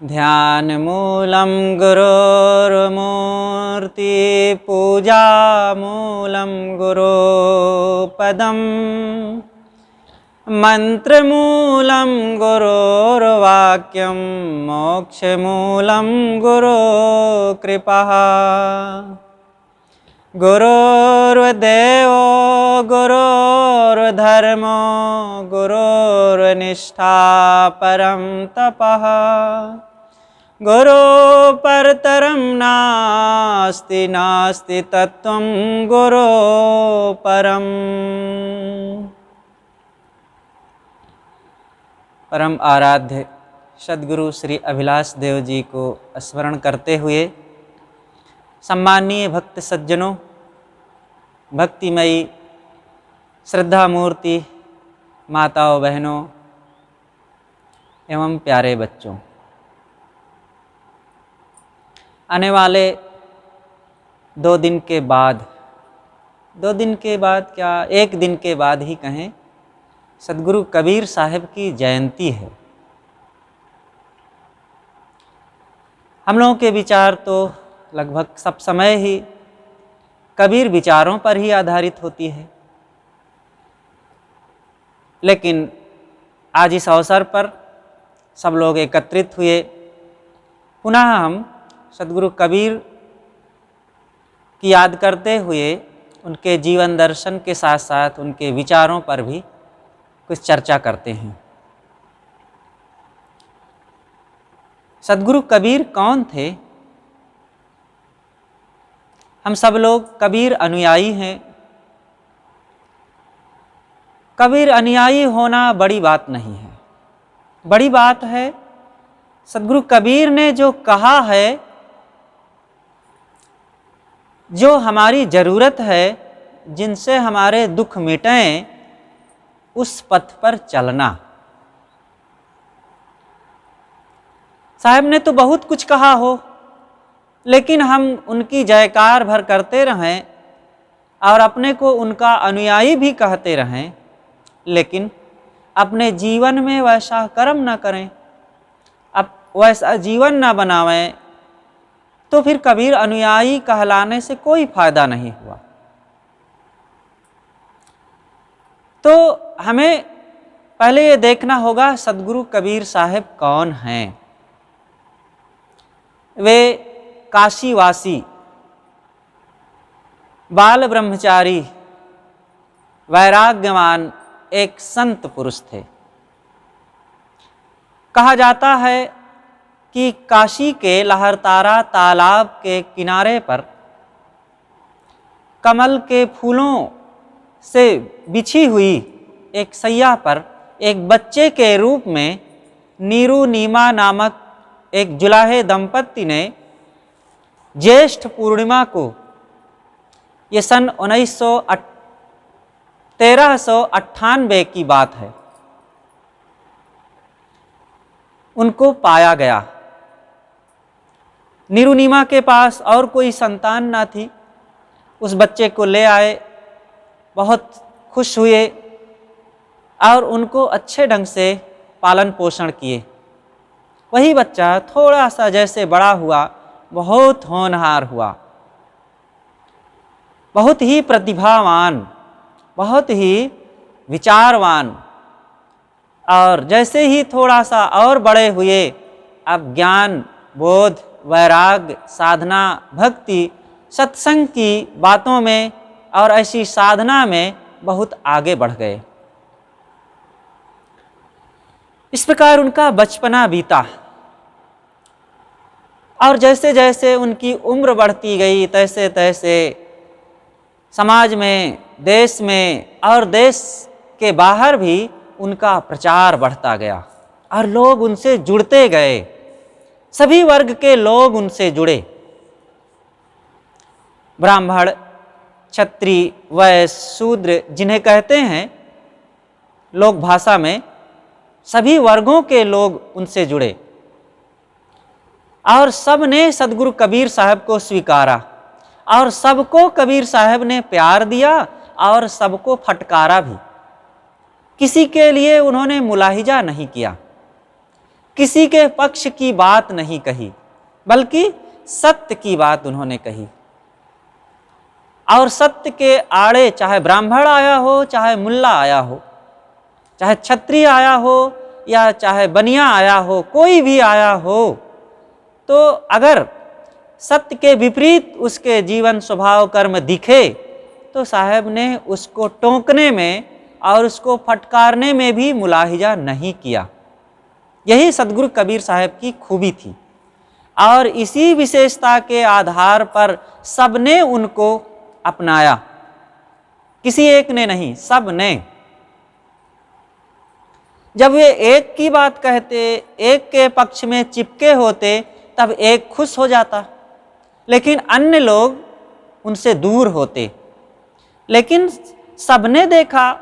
ध्यानमूलं गुरोर्मूर्ति पूजामूलं गुरोपदम् मन्त्रमूलं गुरोर्वाक्यं मोक्षमूलं गुरोकृपा गुरोर्देवो गुरोर्धर्मो गुरोर्निष्ठा परं तपः गुरो परतरं नास्ति नास्ति तत्त्वं गुरो परम्। परम आराध्य सद्गुरु श्री अभिलाष देव जी को स्मरण करते हुए सम्माननीय भक्त सज्जनों, भक्तिमयी श्रद्धा मूर्ति माताओं बहनों एवं प्यारे बच्चों, आने वाले 2 दिन के बाद क्या 1 दिन के बाद ही कहें, सद्गुरु कबीर साहब की जयंती है। हम लोगों के विचार तो लगभग सब समय ही कबीर विचारों पर ही आधारित होती है, लेकिन आज इस अवसर पर सब लोग एकत्रित हुए, पुनः हम सद्गुरु कबीर की याद करते हुए उनके जीवन दर्शन के साथ साथ उनके विचारों पर भी कुछ चर्चा करते हैं। सद्गुरु कबीर कौन थे? हम सब लोग कबीर अनुयायी हैं। कबीर अनुयायी होना बड़ी बात नहीं है, बड़ी बात है सद्गुरु कबीर ने जो कहा है, जो हमारी ज़रूरत है, जिनसे हमारे दुख मिटें, उस पथ पर चलना। साहब ने तो बहुत कुछ कहा हो, लेकिन हम उनकी जयकार भर करते रहें और अपने को उनका अनुयायी भी कहते रहें, लेकिन अपने जीवन में वैसा कर्म न करें, अब वैसा जीवन न बनावें, तो फिर कबीर अनुयायी कहलाने से कोई फायदा नहीं हुआ। तो हमें पहले ये देखना होगा सद्गुरु कबीर साहब कौन हैं। वे काशीवासी बाल ब्रह्मचारी वैराग्यवान एक संत पुरुष थे। कहा जाता है कि काशी के लहरतारा तालाब के किनारे पर कमल के फूलों से बिछी हुई एक सैया पर एक बच्चे के रूप में नीरू नीमा नामक एक जुलाहे दंपत्ति ने ज्येष्ठ पूर्णिमा को, ये सन 1398 की बात है, उनको पाया गया। नीरुनीमा के पास और कोई संतान ना थी, उस बच्चे को ले आए, बहुत खुश हुए और उनको अच्छे ढंग से पालन पोषण किए। वही बच्चा थोड़ा सा जैसे बड़ा हुआ, बहुत होनहार हुआ, बहुत ही प्रतिभावान, बहुत ही विचारवान, और जैसे ही थोड़ा सा और बड़े हुए, अब ज्ञान, बोध, वैराग्य, साधना, भक्ति, सत्संग की बातों में और ऐसी साधना में बहुत आगे बढ़ गए। इस प्रकार उनका बचपना बीता और जैसे जैसे उनकी उम्र बढ़ती गई, तैसे तैसे समाज में, देश में और देश के बाहर भी उनका प्रचार बढ़ता गया और लोग उनसे जुड़ते गए। सभी वर्ग के लोग उनसे जुड़े, ब्राह्मण, क्षत्रिय, वैश्य, शूद्र जिन्हें कहते हैं लोक भाषा में, सभी वर्गों के लोग उनसे जुड़े और सब ने सद्गुरु कबीर साहब को स्वीकारा और सबको कबीर साहब ने प्यार दिया और सबको फटकारा भी। किसी के लिए उन्होंने मुलाहिजा नहीं किया, किसी के पक्ष की बात नहीं कही, बल्कि सत्य की बात उन्होंने कही। और सत्य के आड़े चाहे ब्राह्मण आया हो, चाहे मुल्ला आया हो, चाहे क्षत्रिय आया हो या चाहे बनिया आया हो, कोई भी आया हो, तो अगर सत्य के विपरीत उसके जीवन स्वभाव कर्म दिखे तो साहब ने उसको टोकने में और उसको फटकारने में भी मुलाहिजा नहीं किया। यही सदगुरु कबीर साहब की खूबी थी और इसी विशेषता के आधार पर सबने उनको अपनाया, किसी एक ने नहीं, सब ने। जब वे एक की बात कहते, एक के पक्ष में चिपके होते, तब एक खुश हो जाता, लेकिन अन्य लोग उनसे दूर होते। लेकिन सबने देखा,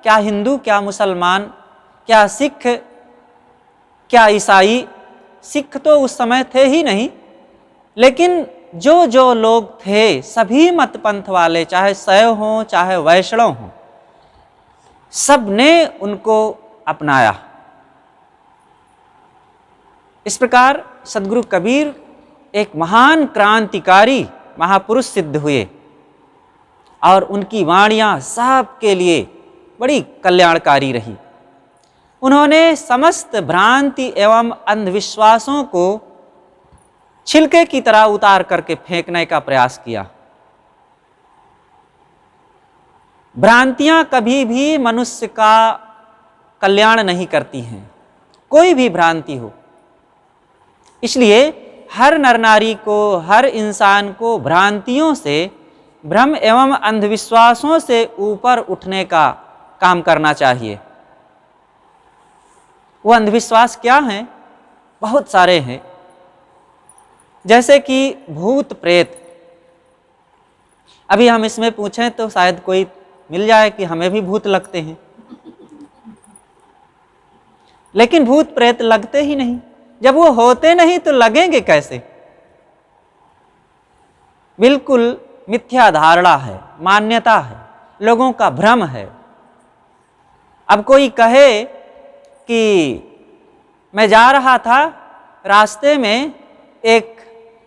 क्या हिंदू, क्या मुसलमान, क्या सिख, क्या ईसाई, सिख तो उस समय थे ही नहीं, लेकिन जो जो लोग थे सभी मत पंथ वाले, चाहे शैव हों चाहे वैष्णव हों, सब ने उनको अपनाया। इस प्रकार सदगुरु कबीर एक महान क्रांतिकारी महापुरुष सिद्ध हुए और उनकी वाणियाँ सबके लिए बड़ी कल्याणकारी रही। उन्होंने समस्त भ्रांति एवं अंधविश्वासों को छिलके की तरह उतार करके फेंकने का प्रयास किया। भ्रांतियां कभी भी मनुष्य का कल्याण नहीं करती हैं, कोई भी भ्रांति हो। इसलिए हर नर नारी को, हर इंसान को भ्रांतियों से, भ्रम एवं अंधविश्वासों से ऊपर उठने का काम करना चाहिए। वो अंधविश्वास क्या हैं? बहुत सारे हैं, जैसे कि भूत प्रेत। अभी हम इसमें पूछें तो शायद कोई मिल जाए कि हमें भी भूत लगते हैं, लेकिन भूत प्रेत लगते ही नहीं। जब वो होते नहीं तो लगेंगे कैसे? बिल्कुल मिथ्या धारणा है, मान्यता है, लोगों का भ्रम है। अब कोई कहे कि मैं जा रहा था, रास्ते में एक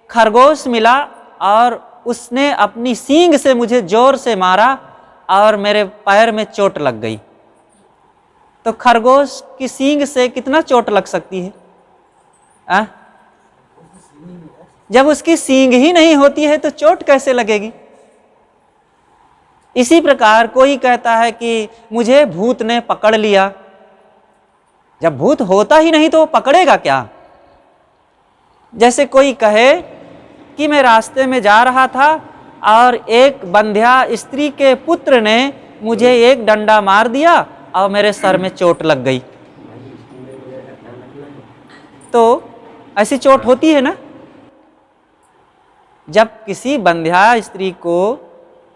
खरगोश मिला और उसने अपनी सींग से मुझे जोर से मारा और मेरे पैर में चोट लग गई। तो खरगोश की सींग से कितना चोट लग सकती है? जब उसकी सींग ही नहीं होती है तो चोट कैसे लगेगी? इसी प्रकार कोई कहता है कि मुझे भूत ने पकड़ लिया। जब भूत होता ही नहीं तो वो पकड़ेगा क्या? जैसे कोई कहे कि मैं रास्ते में जा रहा था और एक बंध्या स्त्री के पुत्र ने मुझे एक डंडा मार दिया और मेरे सर में चोट लग गई। तो ऐसी चोट होती है ना? जब किसी बंध्या स्त्री को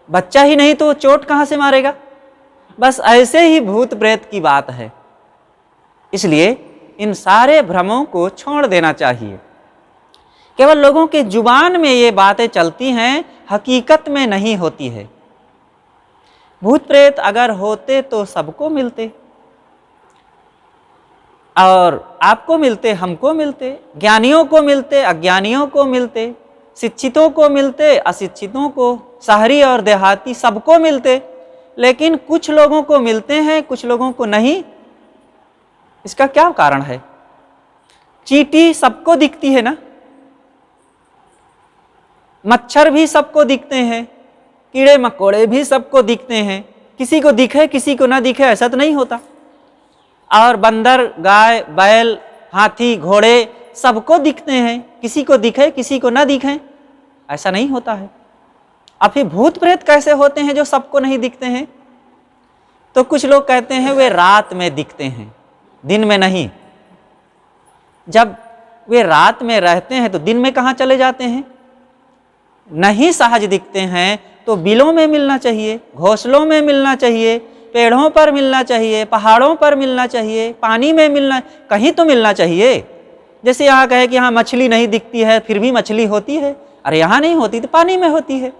बच्चा ही नहीं तो चोट कहाँ से मारेगा? बस ऐसे ही भूत प्रेत की बात है। इसलिए इन सारे भ्रमों को छोड़ देना चाहिए। केवल लोगों के जुबान में ये बातें चलती हैं, हकीकत में नहीं होती है। भूत प्रेत अगर होते तो सबको मिलते, और आपको मिलते, हमको मिलते, ज्ञानियों को मिलते, अज्ञानियों को मिलते, शिक्षितों को मिलते, अशिक्षितों को, शहरी और देहाती सबको मिलते। लेकिन कुछ लोगों को मिलते हैं, कुछ लोगों को नहीं। इसका क्या कारण है? चींटी सबको दिखती है ना, मच्छर भी सबको दिखते हैं, कीड़े मकोड़े भी सबको दिखते हैं। किसी को दिखे किसी को ना दिखे ऐसा तो नहीं होता। और बंदर, गाय, बैल, हाथी, घोड़े सबको दिखते हैं, किसी को दिखे किसी को ना दिखे ऐसा नहीं होता है। अब फिर भूत प्रेत कैसे होते हैं जो सबको नहीं दिखते हैं? तो कुछ लोग कहते हैं वे रात में दिखते हैं, दिन में नहीं। जब वे रात में रहते हैं तो दिन में कहाँ चले जाते हैं? नहीं सहज दिखते हैं तो बिलों में मिलना चाहिए, घोंसलों में मिलना चाहिए, पेड़ों पर मिलना चाहिए, पहाड़ों पर मिलना चाहिए, पानी में मिलना, कहीं तो मिलना चाहिए। जैसे यहाँ कहे कि यहाँ मछली नहीं दिखती है, फिर भी मछली होती है। अरे यहाँ नहीं होती तो पानी में होती है,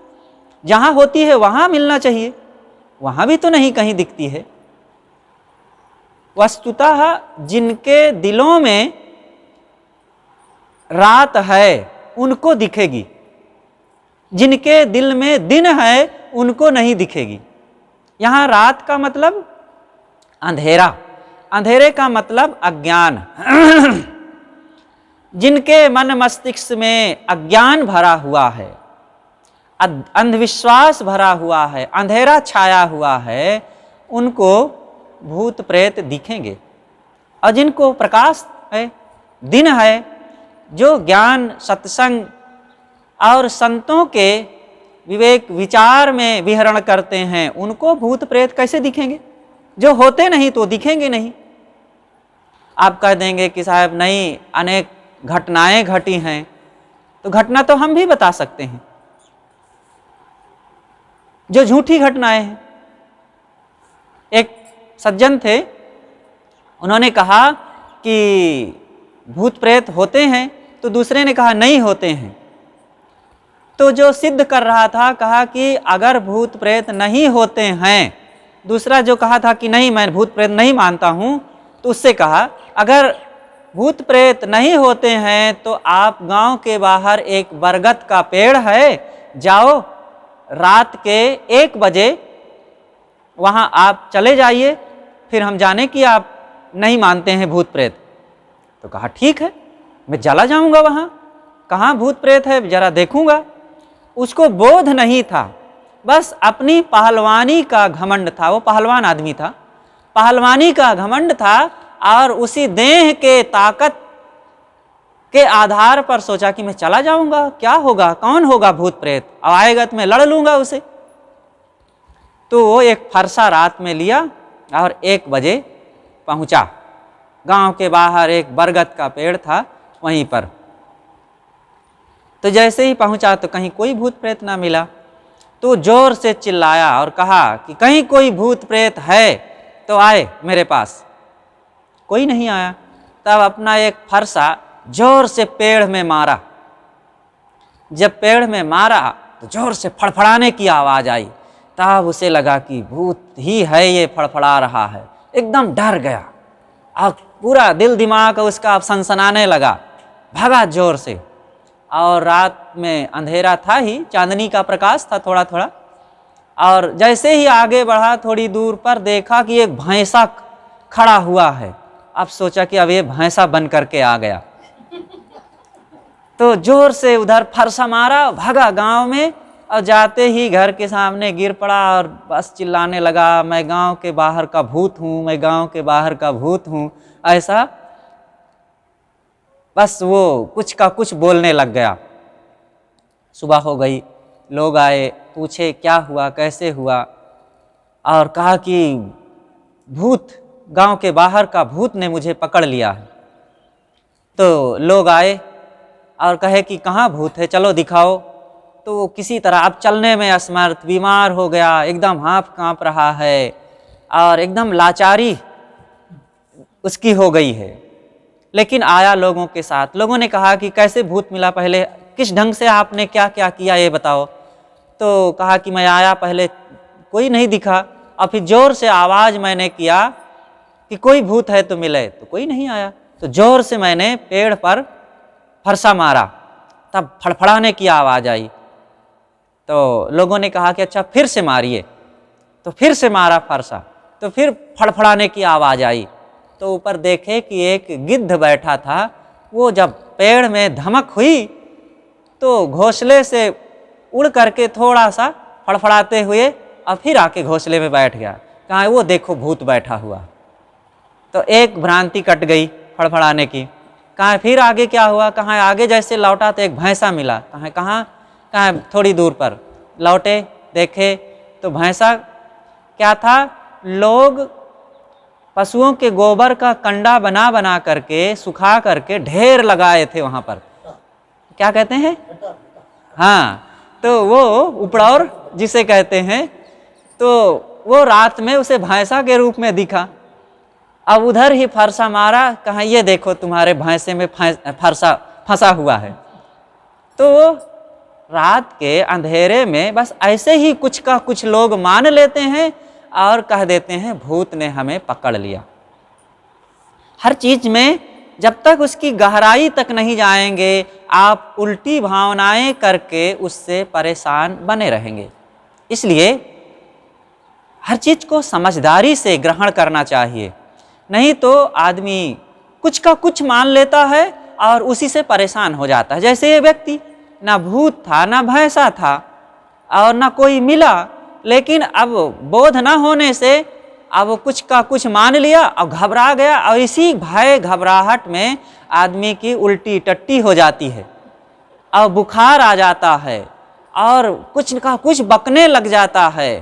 जहाँ होती है वहाँ मिलना चाहिए, वहाँ भी तो नहीं कहीं दिखती है। वस्तुतः जिनके दिलों में रात है उनको दिखेगी, जिनके दिल में दिन है उनको नहीं दिखेगी। यहाँ रात का मतलब अंधेरा, अंधेरे का मतलब अज्ञान। जिनके मन मस्तिष्क में अज्ञान भरा हुआ है, अंधविश्वास भरा हुआ है, अंधेरा छाया हुआ है, उनको भूत प्रेत दिखेंगे। और जिनको प्रकाश है, दिन है, जो ज्ञान सत्संग और संतों के विवेक विचार में विहरण करते हैं, उनको भूत प्रेत कैसे दिखेंगे? जो होते नहीं तो दिखेंगे नहीं। आप कह देंगे कि साहब नहीं, अनेक घटनाएं घटी हैं, तो घटना तो हम भी बता सकते हैं जो झूठी घटनाएं हैं। एक सज्जन थे, उन्होंने कहा कि भूत प्रेत होते हैं, तो दूसरे ने कहा नहीं होते हैं। तो जो सिद्ध कर रहा था कहा कि अगर भूत प्रेत नहीं होते हैं, दूसरा जो कहा था कि नहीं मैं भूत प्रेत नहीं मानता हूं, तो उससे कहा अगर भूत प्रेत नहीं होते हैं तो आप गांव के बाहर एक बरगद का पेड़ है, जाओ रात के 1 बजे वहां आप चले जाइए, फिर हम जाने कि आप नहीं मानते हैं भूत प्रेत। तो कहा ठीक है, मैं चला जाऊंगा वहां, कहाँ भूत प्रेत है जरा देखूंगा। उसको बोध नहीं था, बस अपनी पहलवानी का घमंड था। वो पहलवान आदमी था, पहलवानी का घमंड था, और उसी देह के ताकत के आधार पर सोचा कि मैं चला जाऊंगा, क्या होगा, कौन होगा भूत प्रेत, अब आएगा तो मैं लड़ लूंगा उसे। तो वो एक फरसा रात में लिया और 1 बजे पहुंचा। गांव के बाहर एक बरगद का पेड़ था, वहीं पर। तो जैसे ही पहुंचा तो कहीं कोई भूत प्रेत ना मिला। तो जोर से चिल्लाया और कहा कि कहीं कोई भूत प्रेत है तो आए मेरे पास। कोई नहीं आया। तब अपना एक फरसा जोर से पेड़ में मारा। जब पेड़ में मारा तो जोर से फड़फड़ाने की आवाज़ आई। तब उसे लगा कि भूत ही है ये फड़फड़ा रहा है, एकदम डर गया और पूरा दिल दिमाग उसका अब सनसनाने लगा, भागा जोर से। और रात में अंधेरा था ही, चांदनी का प्रकाश था थोड़ा थोड़ा। और जैसे ही आगे बढ़ा थोड़ी दूर पर देखा कि एक भैंसा खड़ा हुआ है। अब सोचा कि अब ये भैंसा बन करके आ गया, तो जोर से उधर फरसा मारा, भागा गांव में। और जाते ही घर के सामने गिर पड़ा और बस चिल्लाने लगा, मैं गांव के बाहर का भूत हूँ, मैं गांव के बाहर का भूत हूँ। ऐसा बस वो कुछ का कुछ बोलने लग गया। सुबह हो गई, लोग आए, पूछे क्या हुआ, कैसे हुआ, और कहा कि भूत, गांव के बाहर का भूत ने मुझे पकड़ लिया है। तो लोग आए और कहे कि कहाँ भूत है, चलो दिखाओ। तो वो किसी तरह अब चलने में असमर्थ, बीमार हो गया, एकदम हाथ कांप रहा है और एकदम लाचारी उसकी हो गई है। लेकिन आया लोगों के साथ। लोगों ने कहा कि कैसे भूत मिला, पहले किस ढंग से आपने क्या क्या किया ये बताओ। तो कहा कि मैं आया, पहले कोई नहीं दिखा, और फिर जोर से आवाज़ मैंने किया कि कोई भूत है तो मिले, तो कोई नहीं आया। तो जोर से मैंने पेड़ पर फरसा मारा, तब फड़फड़ाने की आवाज़ आई। तो लोगों ने कहा कि अच्छा फिर से मारिए। तो फिर से मारा फरसा, तो फिर फड़फड़ाने की आवाज़ आई। तो ऊपर देखे कि एक गिद्ध बैठा था। वो जब पेड़ में धमक हुई तो घोंसले से उड़ करके थोड़ा सा फड़फड़ाते हुए और फिर आके घोंसले में बैठ गया। कहाँ वो देखो भूत बैठा हुआ। तो एक भ्रांति कट गई फड़फड़ाने की। कहाँ फिर आगे क्या हुआ, कहाँ आगे जैसे लौटा तो एक भैंसा मिला। कहाँ थोड़ी दूर पर लौटे, देखे तो भैंसा क्या था, लोग पशुओं के गोबर का कंडा बना बना करके सुखा करके ढेर लगाए थे वहाँ पर। क्या कहते हैं, हाँ, तो वो उपड़ौर जिसे कहते हैं। तो वो रात में उसे भैंसा के रूप में दिखा। अब उधर ही फरसा मारा, कहा ये देखो तुम्हारे भैंसे में फरसा फंसा हुआ है। तो रात के अंधेरे में बस ऐसे ही कुछ का कुछ लोग मान लेते हैं और कह देते हैं भूत ने हमें पकड़ लिया। हर चीज में जब तक उसकी गहराई तक नहीं जाएंगे, आप उल्टी भावनाएं करके उससे परेशान बने रहेंगे। इसलिए हर चीज़ को समझदारी से ग्रहण करना चाहिए, नहीं तो आदमी कुछ का कुछ मान लेता है और उसी से परेशान हो जाता है। जैसे ये व्यक्ति, ना भूत था ना भैंसा था और ना कोई मिला, लेकिन अब बोध न होने से अब कुछ का कुछ मान लिया और घबरा गया, और इसी भय घबराहट में आदमी की उल्टी टट्टी हो जाती है और बुखार आ जाता है और कुछ का कुछ बकने लग जाता है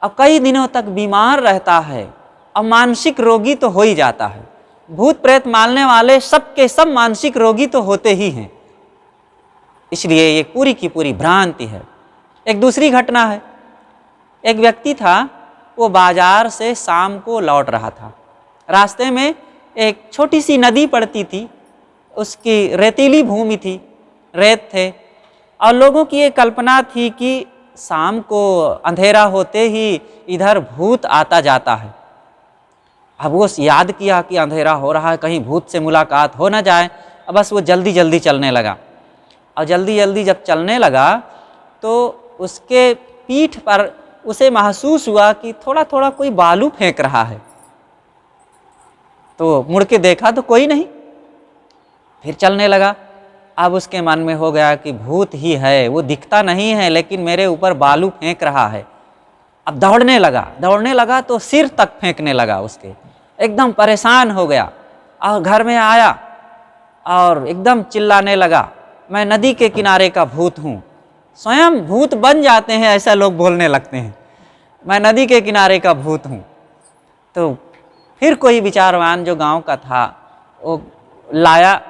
और कई दिनों तक बीमार रहता है और मानसिक रोगी तो हो ही जाता है। भूत प्रेत मानने वाले सब के सब मानसिक रोगी तो होते ही हैं। इसलिए ये पूरी की पूरी भ्रांति है। एक दूसरी घटना है, एक व्यक्ति था, वो बाजार से शाम को लौट रहा था। रास्ते में एक छोटी सी नदी पड़ती थी, उसकी रेतीली भूमि थी, रेत थे, और लोगों की ये कल्पना थी कि शाम को अंधेरा होते ही इधर भूत आता जाता है। अब वो याद किया कि अंधेरा हो रहा है, कहीं भूत से मुलाकात हो ना जाए। अब बस वो जल्दी जल्दी चलने लगा, और जल्दी जल्दी जब चलने लगा तो उसके पीठ पर उसे महसूस हुआ कि थोड़ा थोड़ा कोई बालू फेंक रहा है। तो मुड़ के देखा तो कोई नहीं, फिर चलने लगा। अब उसके मन में हो गया कि भूत ही है, वो दिखता नहीं है लेकिन मेरे ऊपर बालू फेंक रहा है। अब दौड़ने लगा तो सिर तक फेंकने लगा उसके, एकदम परेशान हो गया और घर में आया और एकदम चिल्लाने लगा, मैं नदी के किनारे का भूत हूँ। स्वयं भूत बन जाते हैं, ऐसा लोग बोलने लगते हैं, मैं नदी के किनारे का भूत हूँ। तो फिर कोई विचारवान जो गांव का था वो लाया,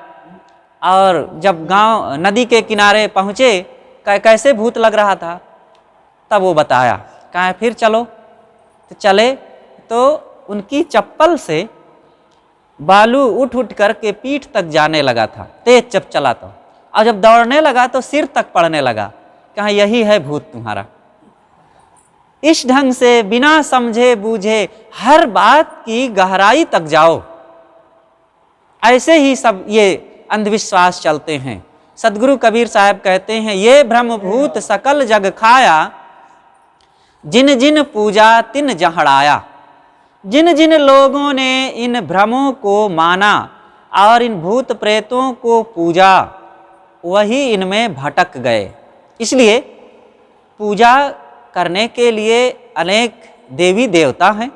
और जब गांव नदी के किनारे पहुँचे, कैसे भूत लग रहा था, तब वो बताया। कहा फिर चलो, तो चले तो उनकी चप्पल से बालू उठ उठ करके पीठ तक जाने लगा था, तेज जब चला तो, और जब दौड़ने लगा तो सिर तक पड़ने लगा। कहा यही है भूत तुम्हारा। इस ढंग से बिना समझे बूझे हर बात की गहराई तक जाओ। ऐसे ही सब ये अंधविश्वास चलते हैं। सदगुरु कबीर साहब कहते हैं, ये भ्रम भूत सकल जग खाया, जिन जिन पूजा तिन जहड़ाया। जिन जिन लोगों ने इन भ्रमों को माना और इन भूत प्रेतों को पूजा, वही इनमें भटक गए। इसलिए पूजा करने के लिए अनेक देवी देवता हैं,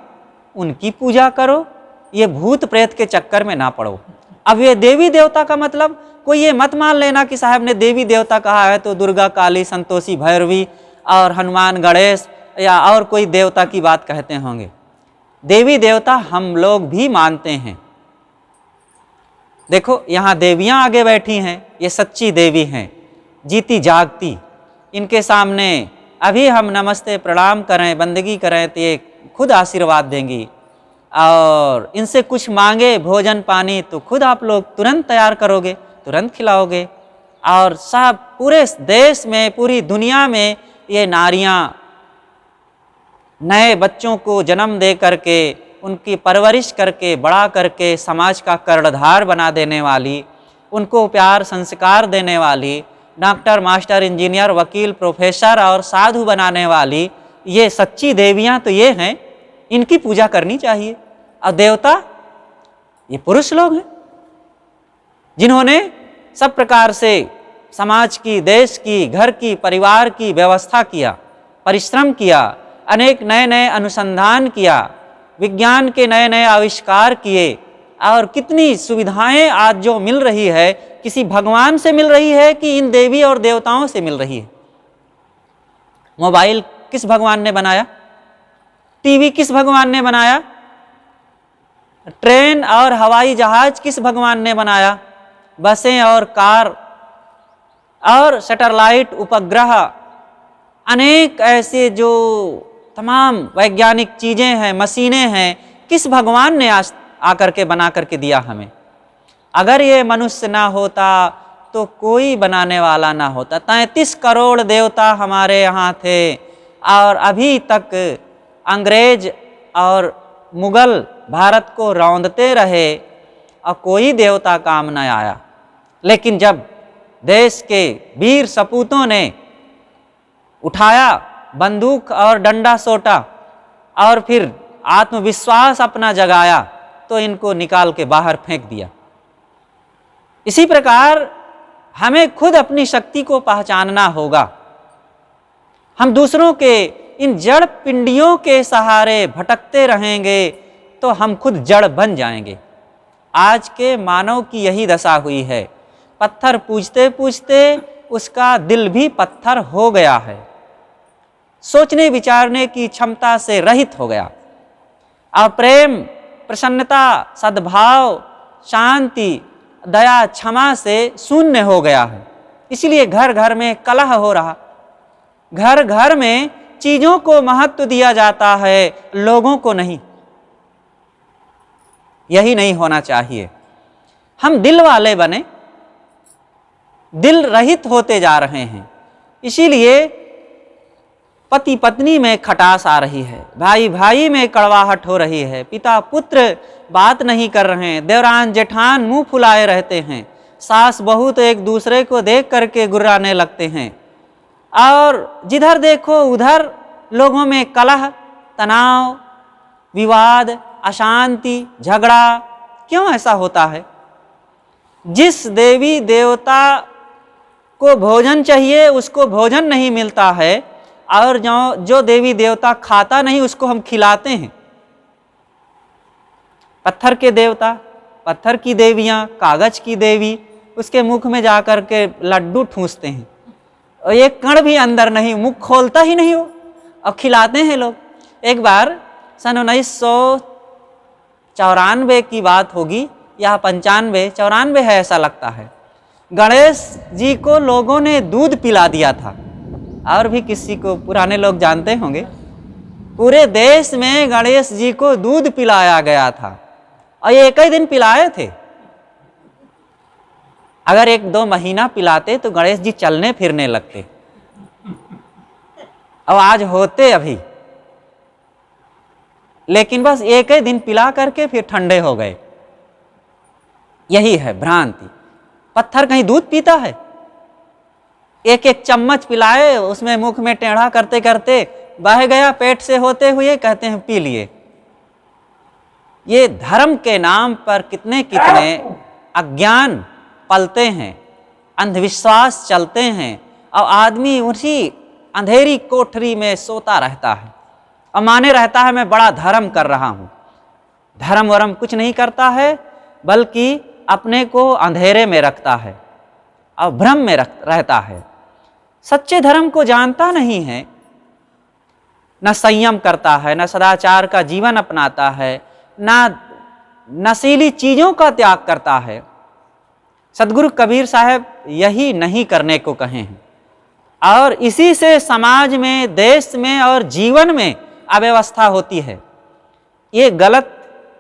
उनकी पूजा करो, ये भूत प्रेत के चक्कर में ना पड़ो। अब ये देवी देवता का मतलब कोई ये मत मान लेना कि साहब ने देवी देवता कहा है तो दुर्गा, काली, संतोषी, भैरवी और हनुमान, गणेश या और कोई देवता की बात कहते होंगे। देवी देवता हम लोग भी मानते हैं। देखो यहाँ देवियाँ आगे बैठी हैं, ये सच्ची देवी हैं, जीती जागती। इनके सामने अभी हम नमस्ते प्रणाम करें, बंदगी करें तो ये खुद आशीर्वाद देंगी, और इनसे कुछ मांगे भोजन पानी तो खुद आप लोग तुरंत तैयार करोगे, तुरंत खिलाओगे। और सब पूरे देश में, पूरी दुनिया में ये नारियां नए बच्चों को जन्म दे करके, उनकी परवरिश करके, बड़ा करके समाज का कर्णधार बना देने वाली, उनको प्यार संस्कार देने वाली, डॉक्टर, मास्टर, इंजीनियर, वकील, प्रोफेसर और साधु बनाने वाली ये सच्ची देवियां तो ये हैं, इनकी पूजा करनी चाहिए। और देवता ये पुरुष लोग हैं, जिन्होंने सब प्रकार से समाज की, देश की, घर की, परिवार की व्यवस्था किया, परिश्रम किया, अनेक नए नए अनुसंधान किया, विज्ञान के नए नए आविष्कार किए, और कितनी सुविधाएं आज जो मिल रही है, किसी भगवान से मिल रही है कि इन देवी और देवताओं से मिल रही है। मोबाइल किस भगवान ने बनाया? टीवी किस भगवान ने बनाया? ट्रेन और हवाई जहाज किस भगवान ने बनाया? बसें और कार और सैटेलाइट, उपग्रह, अनेक ऐसे जो तमाम वैज्ञानिक चीज़ें हैं, मशीनें हैं, किस भगवान ने आकर के बना करके दिया हमें? अगर ये मनुष्य ना होता तो कोई बनाने वाला ना होता। 33 करोड़ देवता हमारे यहाँ थे, और अभी तक अंग्रेज और मुगल भारत को रौंदते रहे, और कोई देवता काम न आया। लेकिन जब देश के वीर सपूतों ने उठाया बंदूक और डंडा सोटा और फिर आत्मविश्वास अपना जगाया तो इनको निकाल के बाहर फेंक दिया। इसी प्रकार हमें खुद अपनी शक्ति को पहचानना होगा। हम दूसरों के इन जड़ पिंडियों के सहारे भटकते रहेंगे तो हम खुद जड़ बन जाएंगे। आज के मानव की यही दशा हुई है। पत्थर पूजते पूजते उसका दिल भी पत्थर हो गया है, सोचने विचारने की क्षमता से रहित हो गया। और प्रेम, प्रसन्नता, सद्भाव, शांति, दया, क्षमा से शून्य हो गया है। इसलिए घर घर में कलह हो रहा, घर घर में चीजों को महत्व दिया जाता है, लोगों को नहीं। यही नहीं होना चाहिए। हम दिल वाले बने, दिल रहित होते जा रहे हैं। इसीलिए पति पत्नी में खटास आ रही है, भाई भाई में कड़वाहट हो रही है, पिता पुत्र बात नहीं कर रहे हैं, देवरान जेठान मुंह फुलाए रहते हैं, सास बहू तो एक दूसरे को देख करके गुर्राने लगते हैं, और जिधर देखो उधर लोगों में कलह, तनाव, विवाद, अशांति, झगड़ा। क्यों ऐसा होता है? जिस देवी देवता को भोजन चाहिए उसको भोजन नहीं मिलता है, और जो देवी देवता खाता नहीं उसको हम खिलाते हैं। पत्थर के देवता, पत्थर की देवियां, कागज की देवी, उसके मुख में जाकर के लड्डू ठूंसते हैं और एक कण भी अंदर नहीं, मुख खोलता ही नहीं हो, और खिलाते हैं लोग। एक बार सन 1994 की बात होगी या 95, 94 है ऐसा लगता है, गणेश जी को लोगों ने दूध पिला दिया था। और भी किसी को पुराने लोग जानते होंगे, पूरे देश में गणेश जी को दूध पिलाया गया था और ये एक ही दिन पिलाए थे। अगर 1-2 महीना पिलाते तो गणेश जी चलने फिरने लगते, अब आज होते अभी, लेकिन बस एक ही दिन पिला करके फिर ठंडे हो गए। यही है भ्रांति। पत्थर कहीं दूध पीता है? एक एक चम्मच पिलाए, उसमें मुख में टेढ़ा करते करते बह गया पेट से होते हुए, कहते हैं पी लिए। ये धर्म के नाम पर कितने कितने अज्ञान पलते हैं, अंधविश्वास चलते हैं, और आदमी उसी अंधेरी कोठरी में सोता रहता है और माने रहता है मैं बड़ा धर्म कर रहा हूं। धर्म वरम कुछ नहीं करता है, बल्कि अपने को अंधेरे में रखता है और भ्रम में रहता है। सच्चे धर्म को जानता नहीं है, न संयम करता है, न सदाचार का जीवन अपनाता है, न नशीली चीजों का त्याग करता है। सदगुरु कबीर साहब यही नहीं करने को कहे हैं, और इसी से समाज में, देश में और जीवन में अव्यवस्था होती है। ये गलत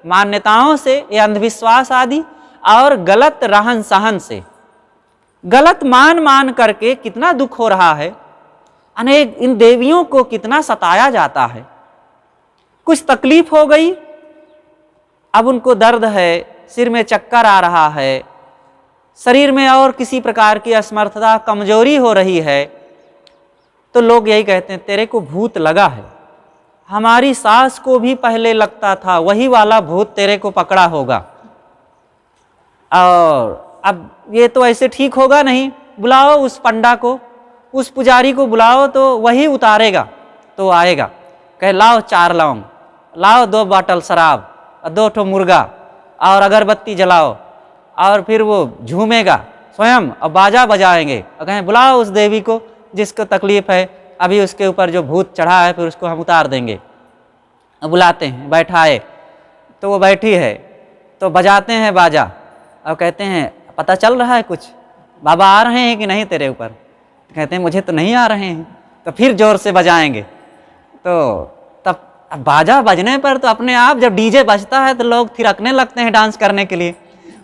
मान्यताओं से, ये अंधविश्वास आदि और गलत रहन सहन से, गलत मान करके कितना दुख हो रहा है। अनेक इन देवियों को कितना सताया जाता है। कुछ तकलीफ हो गई, अब उनको दर्द है, सिर में चक्कर आ रहा है, शरीर में और किसी प्रकार की असमर्थता, कमजोरी हो रही है, तो लोग यही कहते हैं तेरे को भूत लगा है। हमारी सास को भी पहले लगता था, वही वाला भूत तेरे को पकड़ा होगा, और अब ये तो ऐसे ठीक होगा नहीं, बुलाओ उस पंडा को, उस पुजारी को बुलाओ तो वही उतारेगा। तो आएगा, कहे लाओ 4 लौंग, लाओ 2 बाटल शराब, 2 ठो मुर्गा और अगरबत्ती जलाओ, और फिर वो झूमेगा स्वयं और बाजा बजाएंगे और कहें बुलाओ उस देवी को जिसको तकलीफ है, अभी उसके ऊपर जो भूत चढ़ा है फिर उसको हम उतार देंगे। बुलाते हैं, बैठाए तो वो बैठी है, तो बजाते हैं बाजा और कहते हैं पता चल रहा है कुछ, बाबा आ रहे हैं कि नहीं तेरे ऊपर? कहते हैं मुझे तो नहीं आ रहे हैं। तो फिर जोर से बजाएंगे, तो तब बाजा बजने पर तो अपने आप जब डीजे बजता है तो लोग थिरकने लगते हैं डांस करने के लिए।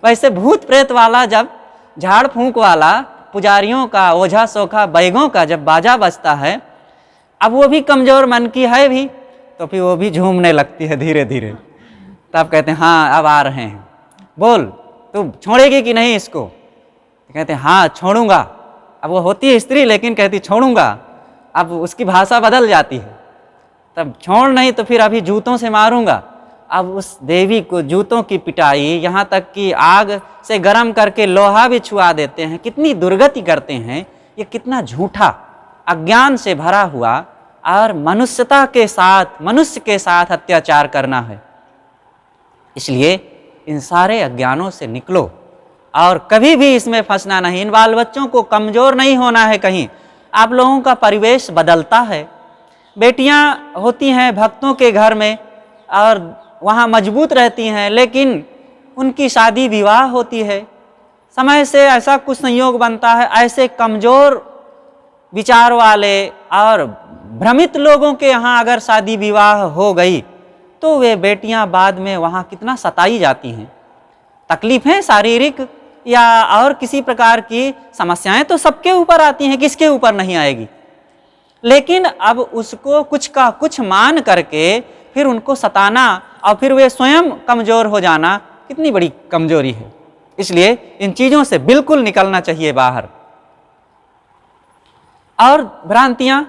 वैसे भूत प्रेत वाला, जब झाड़ फूंक वाला, पुजारियों का, ओझा सोखा बैगों का जब बाजा बजता है, अब वो भी कमजोर मन की है भी, तो फिर वो भी झूमने लगती है धीरे धीरे। तब कहते हैं हाँ अब आ रहे हैं, बोल तू छोड़ेगी कि नहीं इसको? कहते हाँ छोड़ूंगा। अब वो होती है स्त्री लेकिन कहती छोड़ूंगा। अब उसकी भाषा बदल जाती है, तब छोड़ नहीं तो फिर अभी जूतों से मारूंगा। अब उस देवी को जूतों की पिटाई, यहाँ तक कि आग से गर्म करके लोहा भी छुआ देते हैं। कितनी दुर्गति करते हैं। ये कितना झूठा, अज्ञान से भरा हुआ और मनुष्यता के साथ, मनुष्य के साथ अत्याचार करना है। इसलिए इन सारे अज्ञानों से निकलो और कभी भी इसमें फंसना नहीं। इन बाल बच्चों को कमज़ोर नहीं होना है कहीं। आप लोगों का परिवेश बदलता है। बेटियां होती हैं भक्तों के घर में और वहाँ मजबूत रहती हैं, लेकिन उनकी शादी विवाह होती है, समय से ऐसा कुछ संयोग बनता है, ऐसे कमज़ोर विचार वाले और भ्रमित लोगों के यहाँ अगर शादी विवाह हो गई तो वे बेटियां बाद में वहाँ कितना सताई जाती हैं। तकलीफ़ें शारीरिक या और किसी प्रकार की समस्याएं तो सबके ऊपर आती हैं, किसके ऊपर नहीं आएगी। लेकिन अब उसको कुछ का कुछ मान करके फिर उनको सताना और फिर वे स्वयं कमज़ोर हो जाना कितनी बड़ी कमजोरी है। इसलिए इन चीज़ों से बिल्कुल निकलना चाहिए बाहर। और भ्रांतियाँ,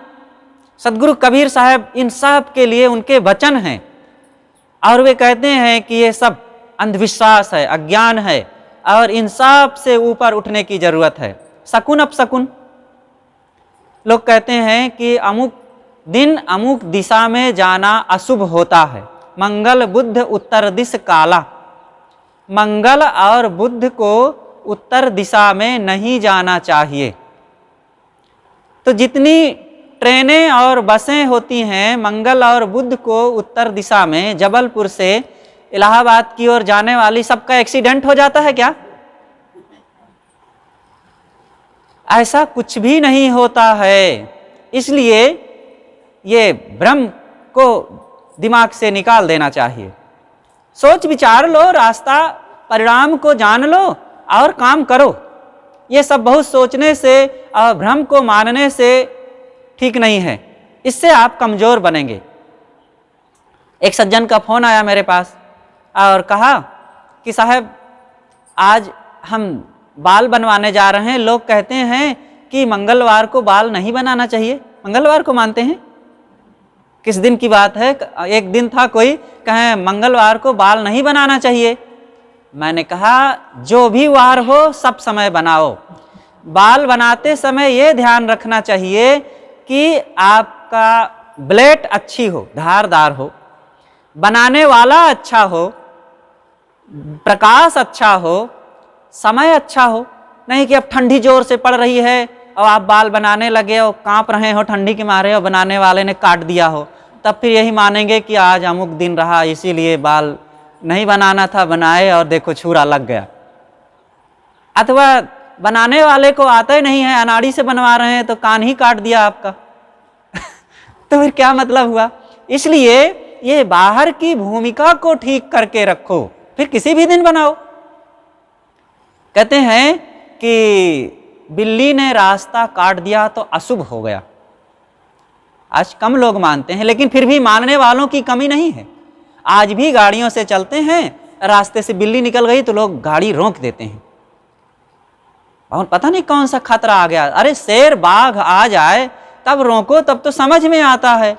सदगुरु कबीर साहब इन सब के लिए उनके वचन हैं और वे कहते हैं कि ये सब अंधविश्वास है, अज्ञान है और इन सब से ऊपर उठने की जरूरत है। शकुन अपशकुन, लोग कहते हैं कि अमुक दिन अमुक दिशा में जाना अशुभ होता है। मंगल बुध उत्तर दिश काला, मंगल और बुध को उत्तर दिशा में नहीं जाना चाहिए। तो जितनी ट्रेनें और बसें होती हैं मंगल और बुध को उत्तर दिशा में, जबलपुर से इलाहाबाद की ओर जाने वाली, सबका एक्सीडेंट हो जाता है क्या? ऐसा कुछ भी नहीं होता है। इसलिए ये भ्रम को दिमाग से निकाल देना चाहिए। सोच विचार लो, रास्ता परिणाम को जान लो और काम करो। ये सब बहुत सोचने से और भ्रम को मानने से ठीक नहीं है, इससे आप कमज़ोर बनेंगे। एक सज्जन का फ़ोन आया मेरे पास और कहा कि साहब आज हम बाल बनवाने जा रहे हैं, लोग कहते हैं कि मंगलवार को बाल नहीं बनाना चाहिए। मंगलवार को मानते हैं? किस दिन की बात है? एक दिन था कोई कहे मंगलवार को बाल नहीं बनाना चाहिए। मैंने कहा जो भी वार हो सब समय बनाओ। बाल बनाते समय ये ध्यान रखना चाहिए कि आपका ब्लेड अच्छी हो, धारदार हो, बनाने वाला अच्छा हो, प्रकाश अच्छा हो, समय अच्छा हो। नहीं कि अब ठंडी जोर से पड़ रही है और आप बाल बनाने लगे और कांप रहे हो ठंडी के मारे और बनाने वाले ने काट दिया हो, तब फिर यही मानेंगे कि आज अमुक दिन रहा इसीलिए बाल नहीं बनाना था, बनाए और देखो छुरा लग गया। अथवा बनाने वाले को आता ही नहीं है, अनाड़ी से बनवा रहे हैं तो कान ही काट दिया आपका तो फिर क्या मतलब हुआ? इसलिए ये बाहर की भूमिका को ठीक करके रखो, फिर किसी भी दिन बनाओ। कहते हैं कि बिल्ली ने रास्ता काट दिया तो अशुभ हो गया। आज कम लोग मानते हैं, लेकिन फिर भी मानने वालों की कमी नहीं है। आज भी गाड़ियों से चलते हैं, रास्ते से बिल्ली निकल गई तो लोग गाड़ी रोक देते हैं। और पता नहीं कौन सा खतरा आ गया। अरे शेर बाघ आ जाए तब रोको, तब तो समझ में आता है।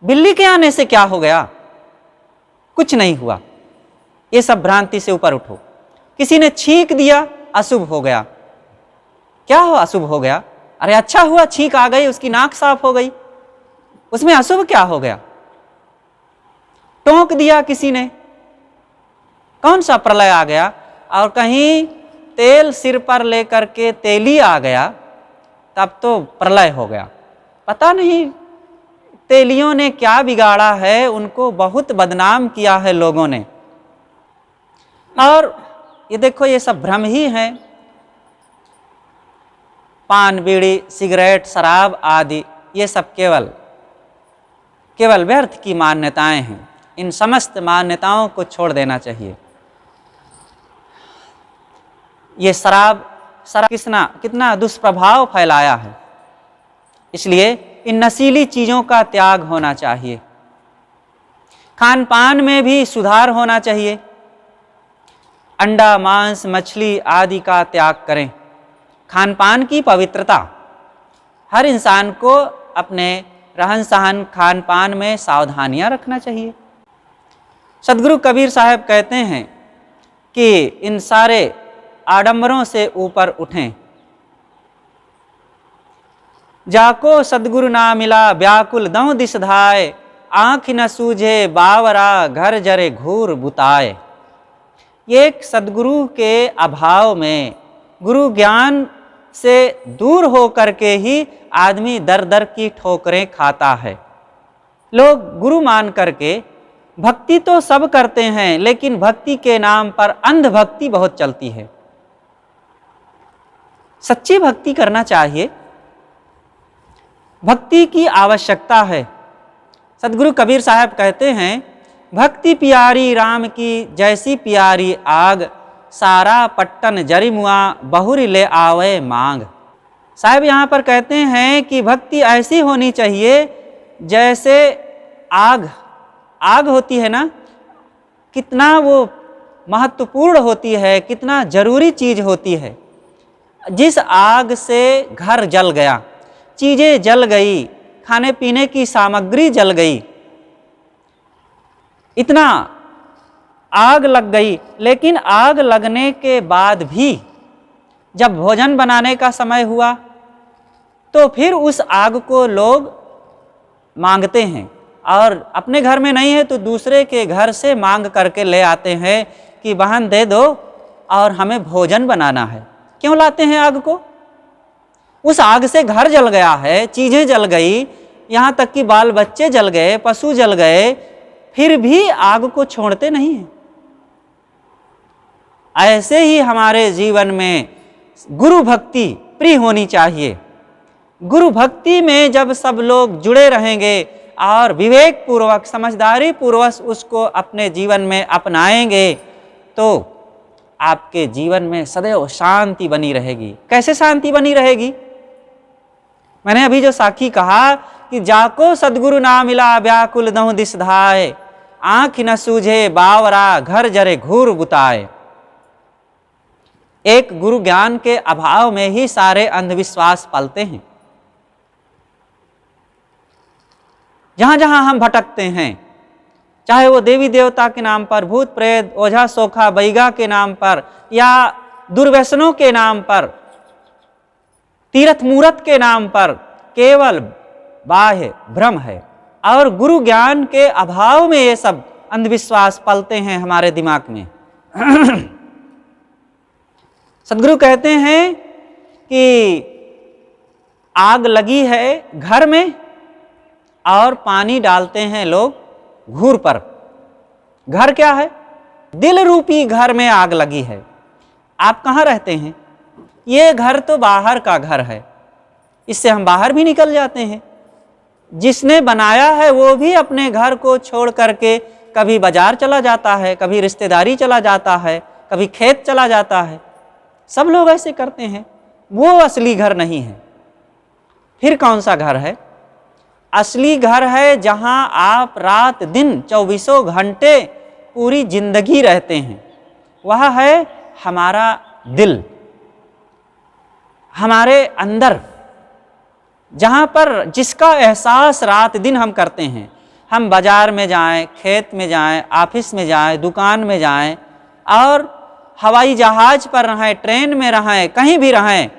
बिल्ली के आने से क्या हो गया? कुछ नहीं हुआ। ये सब भ्रांति से ऊपर उठो। किसी ने छींक दिया, अशुभ हो गया। क्या हो अशुभ हो गया? अरे अच्छा हुआ छींक आ गई, उसकी नाक साफ हो गई, उसमें अशुभ क्या हो गया? टोंक दिया किसी ने, कौन सा प्रलय आ गया? और कहीं तेल सिर पर लेकर के तेली आ गया, तब तो प्रलय हो गया। पता नहीं तेलियों ने क्या बिगाड़ा है, उनको बहुत बदनाम किया है लोगों ने। और ये देखो ये सब भ्रम ही है। पान, बीड़ी, सिगरेट, शराब आदि ये सब केवल व्यर्थ की मान्यताएं हैं। इन समस्त मान्यताओं को छोड़ देना चाहिए। ये शराब कितना दुष्प्रभाव फैलाया है। इसलिए इन नशीली चीज़ों का त्याग होना चाहिए। खान पान में भी सुधार होना चाहिए। अंडा, मांस, मछली आदि का त्याग करें। खान पान की पवित्रता, हर इंसान को अपने रहन सहन खान पान में सावधानियां रखना चाहिए। सदगुरु कबीर साहब कहते हैं कि इन सारे आडंबरों से ऊपर उठें। जाको सदगुरु ना मिला व्याकुल दंव दिस धाय, आँख न सूझे बावरा घर जरे घूर बुताए। एक सदगुरु के अभाव में, गुरु ज्ञान से दूर हो करके ही आदमी दर दर की ठोकरें खाता है। लोग गुरु मान करके भक्ति तो सब करते हैं, लेकिन भक्ति के नाम पर अंधभक्ति बहुत चलती है। सच्ची भक्ति करना चाहिए, भक्ति की आवश्यकता है। सदगुरु कबीर साहब कहते हैं, भक्ति प्यारी राम की जैसी प्यारी आग, सारा पट्टन जरिमुआ बहुरी ले आवे मांग। साहब यहाँ पर कहते हैं कि भक्ति ऐसी होनी चाहिए जैसे आग होती है ना, कितना वो महत्वपूर्ण होती है, कितना जरूरी चीज होती है। जिस आग से घर जल गया, चीजें जल गई, खाने पीने की सामग्री जल गई, इतना आग लग गई, लेकिन आग लगने के बाद भी जब भोजन बनाने का समय हुआ तो फिर उस आग को लोग मांगते हैं, और अपने घर में नहीं है तो दूसरे के घर से मांग करके ले आते हैं कि बहन दे दो और हमें भोजन बनाना है। क्यों लाते हैं आग को? उस आग से घर जल गया है, चीजें जल गई, यहाँ तक कि बाल बच्चे जल गए, पशु जल गए, फिर भी आग को छोड़ते नहीं हैं। ऐसे ही हमारे जीवन में गुरु भक्ति प्रिय होनी चाहिए। गुरु भक्ति में जब सब लोग जुड़े रहेंगे और विवेक पूर्वक, समझदारी पूर्वक उसको अपने जीवन में अपनाएंगे, तो आपके जीवन में सदैव शांति बनी रहेगी। कैसे शांति बनी रहेगी? मैंने अभी जो साखी कहा कि जाको सदगुरु ना मिला व्याकुल दंव दिस धाय, आँख न सूझे बावरा घर जरे घूर बुताए। एक गुरु ज्ञान के अभाव में ही सारे अंधविश्वास पलते हैं। जहां जहां हम भटकते हैं, चाहे वो देवी देवता के नाम पर, भूत प्रेत, ओझा सोखा बैगा के नाम पर, या दुर्व्यसनों के नाम पर, तीर्थ मूर्त के नाम पर, केवल बाह्य भ्रम है। और गुरु ज्ञान के अभाव में ये सब अंधविश्वास पलते हैं हमारे दिमाग में। सदगुरु कहते हैं कि आग लगी है घर में और पानी डालते हैं लोग घूर पर। घर क्या है? दिल रूपी घर में आग लगी है। आप कहाँ रहते हैं? ये घर तो बाहर का घर है, इससे हम बाहर भी निकल जाते हैं। जिसने बनाया है वो भी अपने घर को छोड़ करके कभी बाजार चला जाता है, कभी रिश्तेदारी चला जाता है, कभी खेत चला जाता है। सब लोग ऐसे करते हैं। वो असली घर नहीं है। फिर कौन सा घर है? असली घर है जहां आप रात दिन 24 घंटे पूरी जिंदगी रहते हैं। वह है हमारा दिल, हमारे अंदर, जहां पर जिसका एहसास रात दिन हम करते हैं। हम बाजार में जाएं, खेत में जाएं, ऑफिस में जाएं, दुकान में जाएं, और हवाई जहाज पर रहें, ट्रेन में रहें, कहीं भी रहें,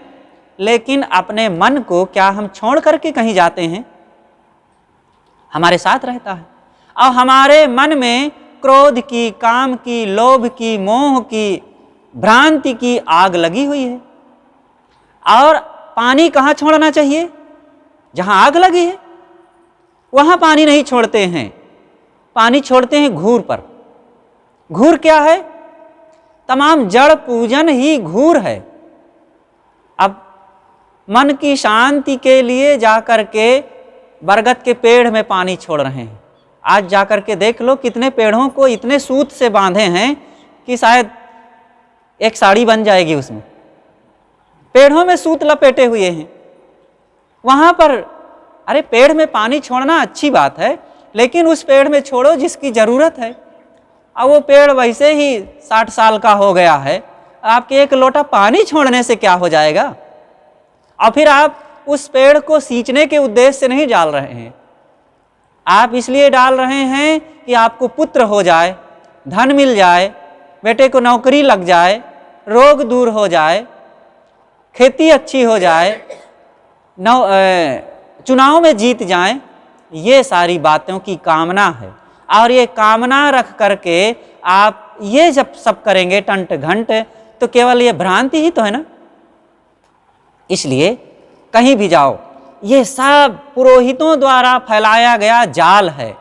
लेकिन अपने मन को क्या हम छोड़ करके कहीं जाते हैं? हमारे साथ रहता है। और हमारे मन में क्रोध की, काम की, लोभ की, मोह की, भ्रांति की आग लगी हुई है। और पानी कहाँ छोड़ना चाहिए? जहां आग लगी है वहां पानी नहीं छोड़ते हैं, पानी छोड़ते हैं घूर पर। घूर क्या है? तमाम जड़ पूजन ही घूर है। अब मन की शांति के लिए जाकर के बरगद के पेड़ में पानी छोड़ रहे हैं। आज जाकर के देख लो कितने पेड़ों को इतने सूत से बांधे हैं कि शायद एक साड़ी बन जाएगी उसमें। पेड़ों में सूत लपेटे हुए हैं। वहां पर अरे पेड़ में पानी छोड़ना अच्छी बात है, लेकिन उस पेड़ में छोड़ो जिसकी जरूरत है। और वो पेड़ वैसे ही 60 साल का हो गया है, आपके एक लोटा पानी छोड़ने से क्या हो जाएगा? और फिर आप उस पेड़ को सींचने के उद्देश्य से नहीं डाल रहे हैं, आप इसलिए डाल रहे हैं कि आपको पुत्र हो जाए, धन मिल जाए, बेटे को नौकरी लग जाए, रोग दूर हो जाए, खेती अच्छी हो जाए, चुनाव में जीत जाएं। ये सारी बातों की कामना है, और ये कामना रख करके आप ये जब सब करेंगे टंट घंट, तो केवल ये भ्रांति ही तो है ना। इसलिए कहीं भी जाओ, ये सब पुरोहितों द्वारा फैलाया गया जाल है,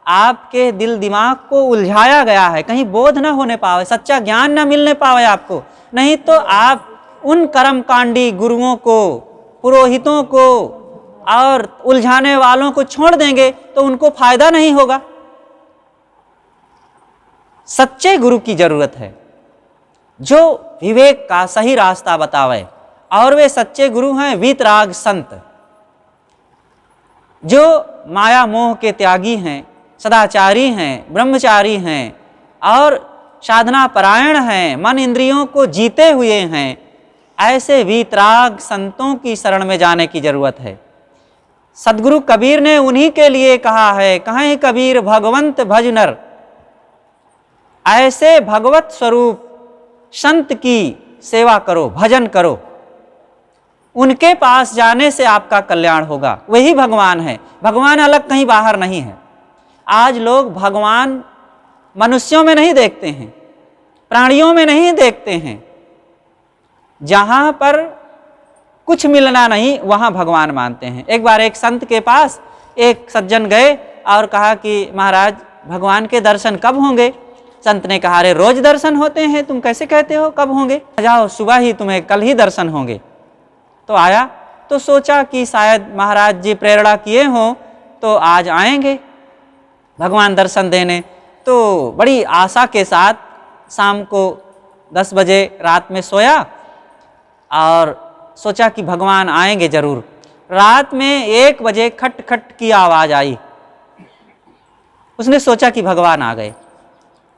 आपके दिल दिमाग को उलझाया गया है, कहीं बोध ना होने पावे, सच्चा ज्ञान ना मिलने पावे आपको। नहीं तो आप उन कर्मकांडी गुरुओं को, पुरोहितों को और उलझाने वालों को छोड़ देंगे तो उनको फायदा नहीं होगा। सच्चे गुरु की जरूरत है जो विवेक का सही रास्ता बतावे, और वे सच्चे गुरु हैं वीतराग संत, जो माया मोह के त्यागी हैं, सदाचारी हैं, ब्रह्मचारी हैं और साधना परायण हैं, मन इंद्रियों को जीते हुए हैं। ऐसे वीतराग संतों की शरण में जाने की जरूरत है। सदगुरु कबीर ने उन्हीं के लिए कहा है, कहें कबीर भगवंत भज नर। ऐसे भगवत स्वरूप संत की सेवा करो, भजन करो, उनके पास जाने से आपका कल्याण होगा। वही भगवान है, भगवान अलग कहीं बाहर नहीं है। आज लोग भगवान मनुष्यों में नहीं देखते हैं, प्राणियों में नहीं देखते हैं। जहाँ पर कुछ मिलना नहीं वहाँ भगवान मानते हैं। एक बार एक संत के पास एक सज्जन गए और कहा कि महाराज भगवान के दर्शन कब होंगे? संत ने कहा, अरे रोज दर्शन होते हैं, तुम कैसे कहते हो कब होंगे? जाओ सुबह ही, तुम्हें कल ही दर्शन होंगे। तो आया तो सोचा कि शायद महाराज जी प्रेरणा किए हों तो आज आएंगे भगवान दर्शन देने। तो बड़ी आशा के साथ शाम को 10 बजे रात में सोया और सोचा कि भगवान आएंगे जरूर। रात में 1 बजे खट खट की आवाज़ आई। उसने सोचा कि भगवान आ गए।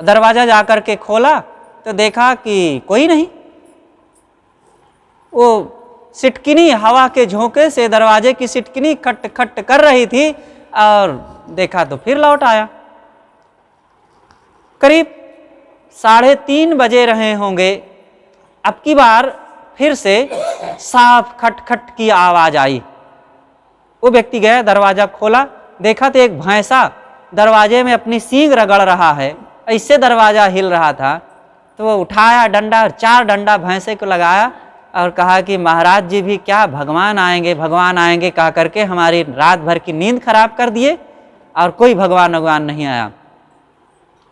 दरवाज़ा जाकर के खोला तो देखा कि कोई नहीं। वो सिटकिनी हवा के झोंके से दरवाजे की सिटकिनी खट खट कर रही थी और देखा तो फिर लौट आया। करीब 3:30 बजे रहे होंगे। अब की बार फिर से साफ खट खट की आवाज़ आई। वो व्यक्ति गया, दरवाज़ा खोला, देखा तो एक भैंसा दरवाजे में अपनी सींग रगड़ रहा है। ऐसे दरवाज़ा हिल रहा था तो वो उठाया डंडा, 4 डंडा भैंसे को लगाया और कहा कि महाराज जी भी क्या भगवान आएंगे भगवान आएंगे कहा करके हमारी रात भर की नींद खराब कर दिए, और कोई भगवान भगवान नहीं आया।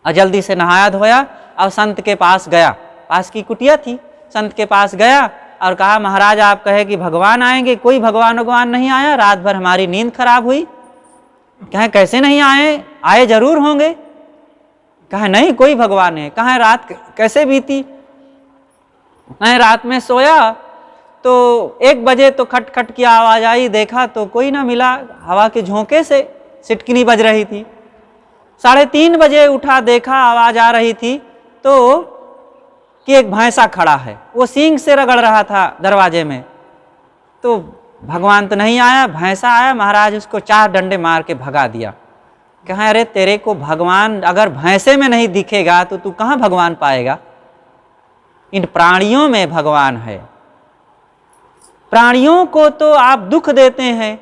और जल्दी से नहाया धोया और संत के पास गया। पास की कुटिया थी, संत के पास गया और कहा महाराज आप कहे कि भगवान आएंगे, कोई भगवान भगवान नहीं आया, रात भर हमारी नींद खराब हुई। कहे कैसे नहीं आए? आए जरूर होंगे। कहे नहीं कोई भगवान है। कहे रात कैसे बीती? मैं रात में सोया तो 1 बजे तो खट खट की आवाज़ आई, देखा तो कोई ना मिला, हवा के झोंके से सिटकिनी बज रही थी। 3:30 बजे उठा, देखा आवाज़ आ रही थी तो कि एक भैंसा खड़ा है, वो सींग से रगड़ रहा था दरवाजे में। तो भगवान तो नहीं आया, भैंसा आया। महाराज उसको 4 डंडे मार के भगा दिया। कहा अरे तेरे को भगवान अगर भैंसे में नहीं दिखेगा तो तू कहाँ भगवान पाएगा? इन प्राणियों में भगवान है। प्राणियों को तो आप दुख देते हैं,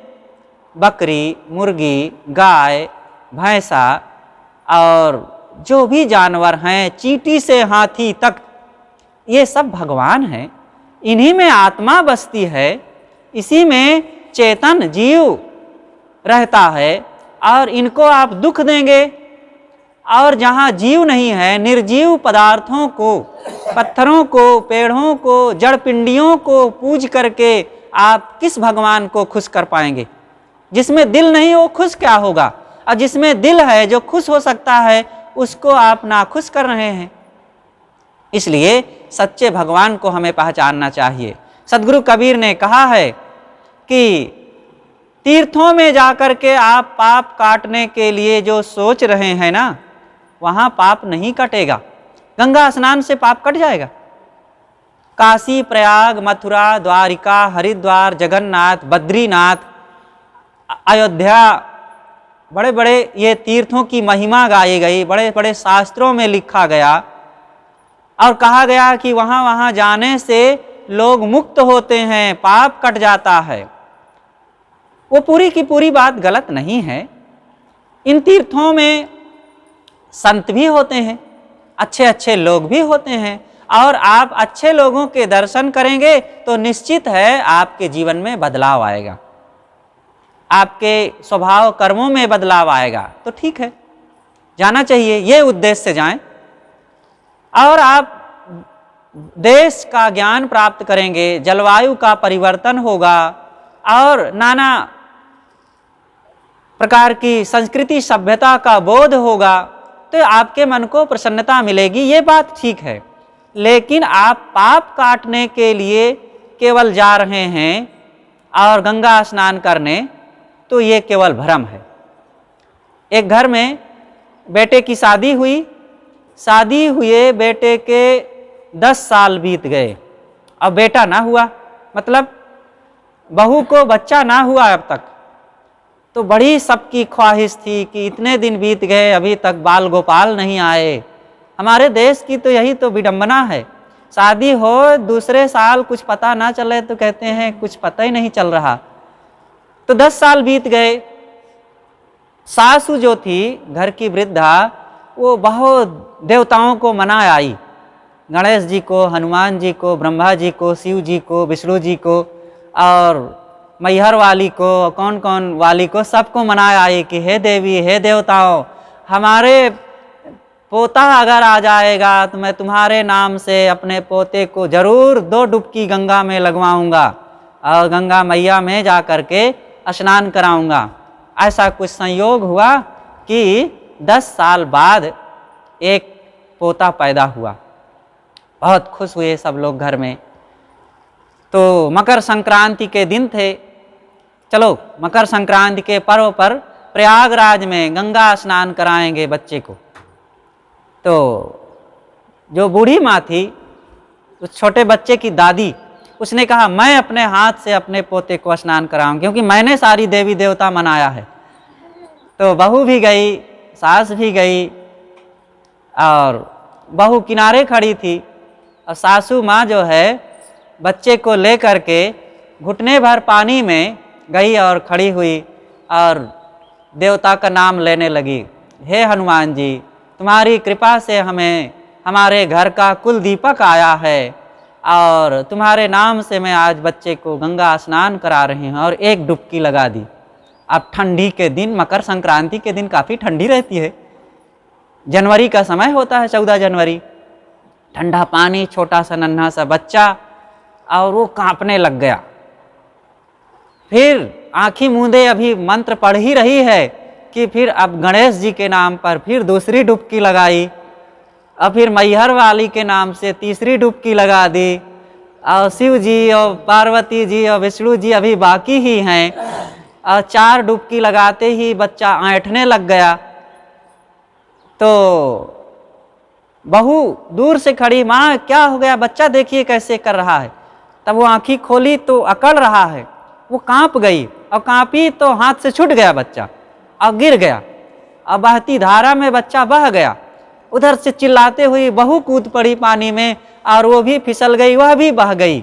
बकरी, मुर्गी, गाय, भैंसा और जो भी जानवर हैं, चींटी से हाथी तक, ये सब भगवान हैं। इन्हीं में आत्मा बसती है, इसी में चेतन जीव रहता है, और इनको आप दुख देंगे। और जहाँ जीव नहीं है, निर्जीव पदार्थों को, पत्थरों को, पेड़ों को, जड़ पिंडियों को पूज करके आप किस भगवान को खुश कर पाएंगे? जिसमें दिल नहीं वो खुश क्या होगा? और जिसमें दिल है, जो खुश हो सकता है, उसको आप नाखुश कर रहे हैं। इसलिए सच्चे भगवान को हमें पहचानना चाहिए। सदगुरु कबीर ने कहा है कि तीर्थों में जाकर के आप पाप काटने के लिए जो सोच रहे हैं ना, वहाँ पाप नहीं कटेगा। गंगा स्नान से पाप कट जाएगा। काशी, प्रयाग, मथुरा, द्वारिका, हरिद्वार, जगन्नाथ, बद्रीनाथ, अयोध्या, बड़े बड़े ये तीर्थों की महिमा गाई गई, बड़े बड़े शास्त्रों में लिखा गया और कहा गया कि वहाँ वहाँ जाने से लोग मुक्त होते हैं, पाप कट जाता है। वो पूरी की पूरी बात गलत नहीं है। इन तीर्थों में संत भी होते हैं, अच्छे अच्छे लोग भी होते हैं, और आप अच्छे लोगों के दर्शन करेंगे तो निश्चित है आपके जीवन में बदलाव आएगा, आपके स्वभाव कर्मों में बदलाव आएगा। तो ठीक है, जाना चाहिए, ये उद्देश्य से जाएं और आप देश का ज्ञान प्राप्त करेंगे, जलवायु का परिवर्तन होगा और नाना प्रकार की संस्कृति सभ्यता का बोध होगा, तो आपके मन को प्रसन्नता मिलेगी, ये बात ठीक है। लेकिन आप पाप काटने के लिए केवल जा रहे हैं और गंगा स्नान करने, तो ये केवल भ्रम है। एक घर में बेटे की शादी हुई, शादी हुए बेटे के 10 साल बीत गए, अब बेटा ना हुआ, मतलब बहू को बच्चा ना हुआ अब तक। तो बड़ी सबकी ख्वाहिश थी कि इतने दिन बीत गए अभी तक बाल गोपाल नहीं आए। हमारे देश की तो यही तो विडंबना है, शादी हो दूसरे साल कुछ पता ना चले तो कहते हैं कुछ पता ही नहीं चल रहा। तो 10 साल बीत गए। सासू जो थी घर की वृद्धा, वो बहुत देवताओं को मनाए आई, गणेश जी को, हनुमान जी को, ब्रह्मा जी को, शिव जी को, विष्णु जी को और मैहर वाली को, कौन कौन वाली को, सबको मनाए आई कि हे देवी, हे देवताओं, हमारे पोता अगर आ जाएगा तो मैं तुम्हारे नाम से अपने पोते को जरूर 2 डुबकी गंगा में लगवाऊंगा और गंगा मैया में जा कर के स्नान कराऊंगा। ऐसा कुछ संयोग हुआ कि 10 साल बाद एक पोता पैदा हुआ। बहुत खुश हुए सब लोग घर में। तो मकर संक्रांति के दिन थे, चलो मकर संक्रांति के पर्व पर प्रयागराज में गंगा स्नान कराएंगे बच्चे को। तो जो बूढ़ी माँ थी, उस छोटे बच्चे की दादी, उसने कहा मैं अपने हाथ से अपने पोते को स्नान कराऊं, क्योंकि मैंने सारी देवी देवता मनाया है। तो बहू भी गई, सास भी गई और बहू किनारे खड़ी थी और सासू माँ जो है बच्चे को ले करके घुटने भर पानी में गई और खड़ी हुई और देवता का नाम लेने लगी। हे हनुमान जी, तुम्हारी कृपा से हमें हमारे घर का कुल दीपक आया है और तुम्हारे नाम से मैं आज बच्चे को गंगा स्नान करा रही हूँ। और एक डुबकी लगा दी। अब ठंडी के दिन, मकर संक्रांति के दिन काफ़ी ठंडी रहती है, जनवरी का समय होता है, 14 जनवरी, ठंडा पानी, छोटा सा नन्हा सा बच्चा, और वो कांपने लग गया। फिर आँखी मूंदे अभी मंत्र पढ़ ही रही है कि फिर अब गणेश जी के नाम पर फिर दूसरी डुबकी लगाई और फिर मैहर वाली के नाम से तीसरी डुबकी लगा दी और शिव जी और पार्वती जी और विष्णु जी अभी बाकी ही हैं और 4 डुबकी लगाते ही बच्चा ऐंठने लग गया। तो बहू दूर से खड़ी, माँ क्या हो गया, बच्चा देखिए कैसे कर रहा है। तब वो आँखी खोली तो अकड़ रहा है, वो कांप गई और कांपी तो हाथ से छूट गया बच्चा और गिर गया और बहती धारा में बच्चा बह गया। उधर से चिल्लाते हुई बहू कूद पड़ी पानी में और वो भी फिसल गई, वह भी बह गई।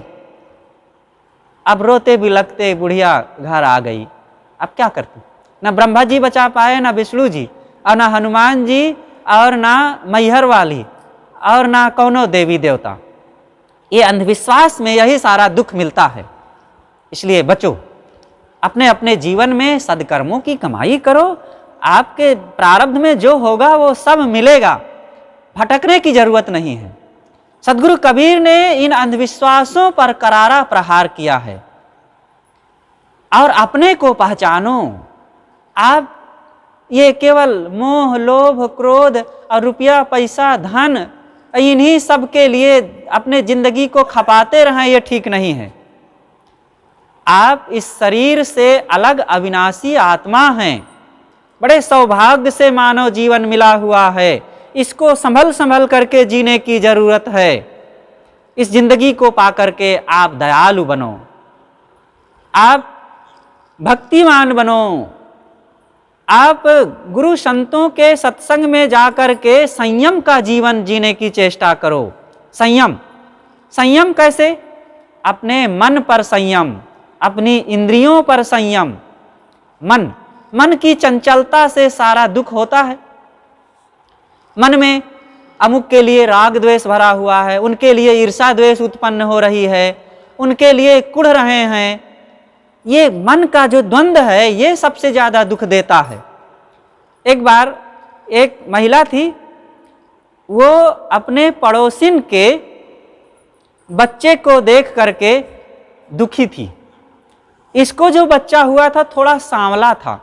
अब रोते बिलखते बुढ़िया घर आ गई। अब क्या करती, न ब्रह्मा जी बचा पाए, न विष्णु जी और न हनुमान जी और ना मैहर वाली और ना कौनो देवी देवता। ये अंधविश्वास में यही सारा दुख मिलता है। इसलिए बचो, अपने अपने जीवन में सद्कर्मों की कमाई करो, आपके प्रारब्ध में जो होगा वो सब मिलेगा, भटकने की जरूरत नहीं है। सदगुरु कबीर ने इन अंधविश्वासों पर करारा प्रहार किया है। और अपने को पहचानो। आप ये केवल मोह, लोभ, क्रोध और रुपया, पैसा, धन, इन्हीं सब के लिए अपने जिंदगी को खपाते रहें, ये ठीक नहीं है। आप इस शरीर से अलग अविनाशी आत्मा हैं। बड़े सौभाग्य से मानव जीवन मिला हुआ है। इसको संभल संभल करके जीने की जरूरत है। इस जिंदगी को पा करके आप दयालु बनो, आप भक्तिमान बनो, आप गुरु संतों के सत्संग में जाकर के संयम का जीवन जीने की चेष्टा करो। संयम, संयम कैसे? अपने मन पर संयम, अपनी इंद्रियों पर संयम। मन की चंचलता से सारा दुख होता है। मन में अमुक के लिए राग द्वेष भरा हुआ है, उनके लिए ईर्षा द्वेष उत्पन्न हो रही है, उनके लिए कुढ़ रहे हैं। ये मन का जो द्वंद्व है ये सबसे ज़्यादा दुख देता है। एक बार एक महिला थी, वो अपने पड़ोसिन के बच्चे को देख करके दुखी थी। इसको जो बच्चा हुआ था थोड़ा सांवला था,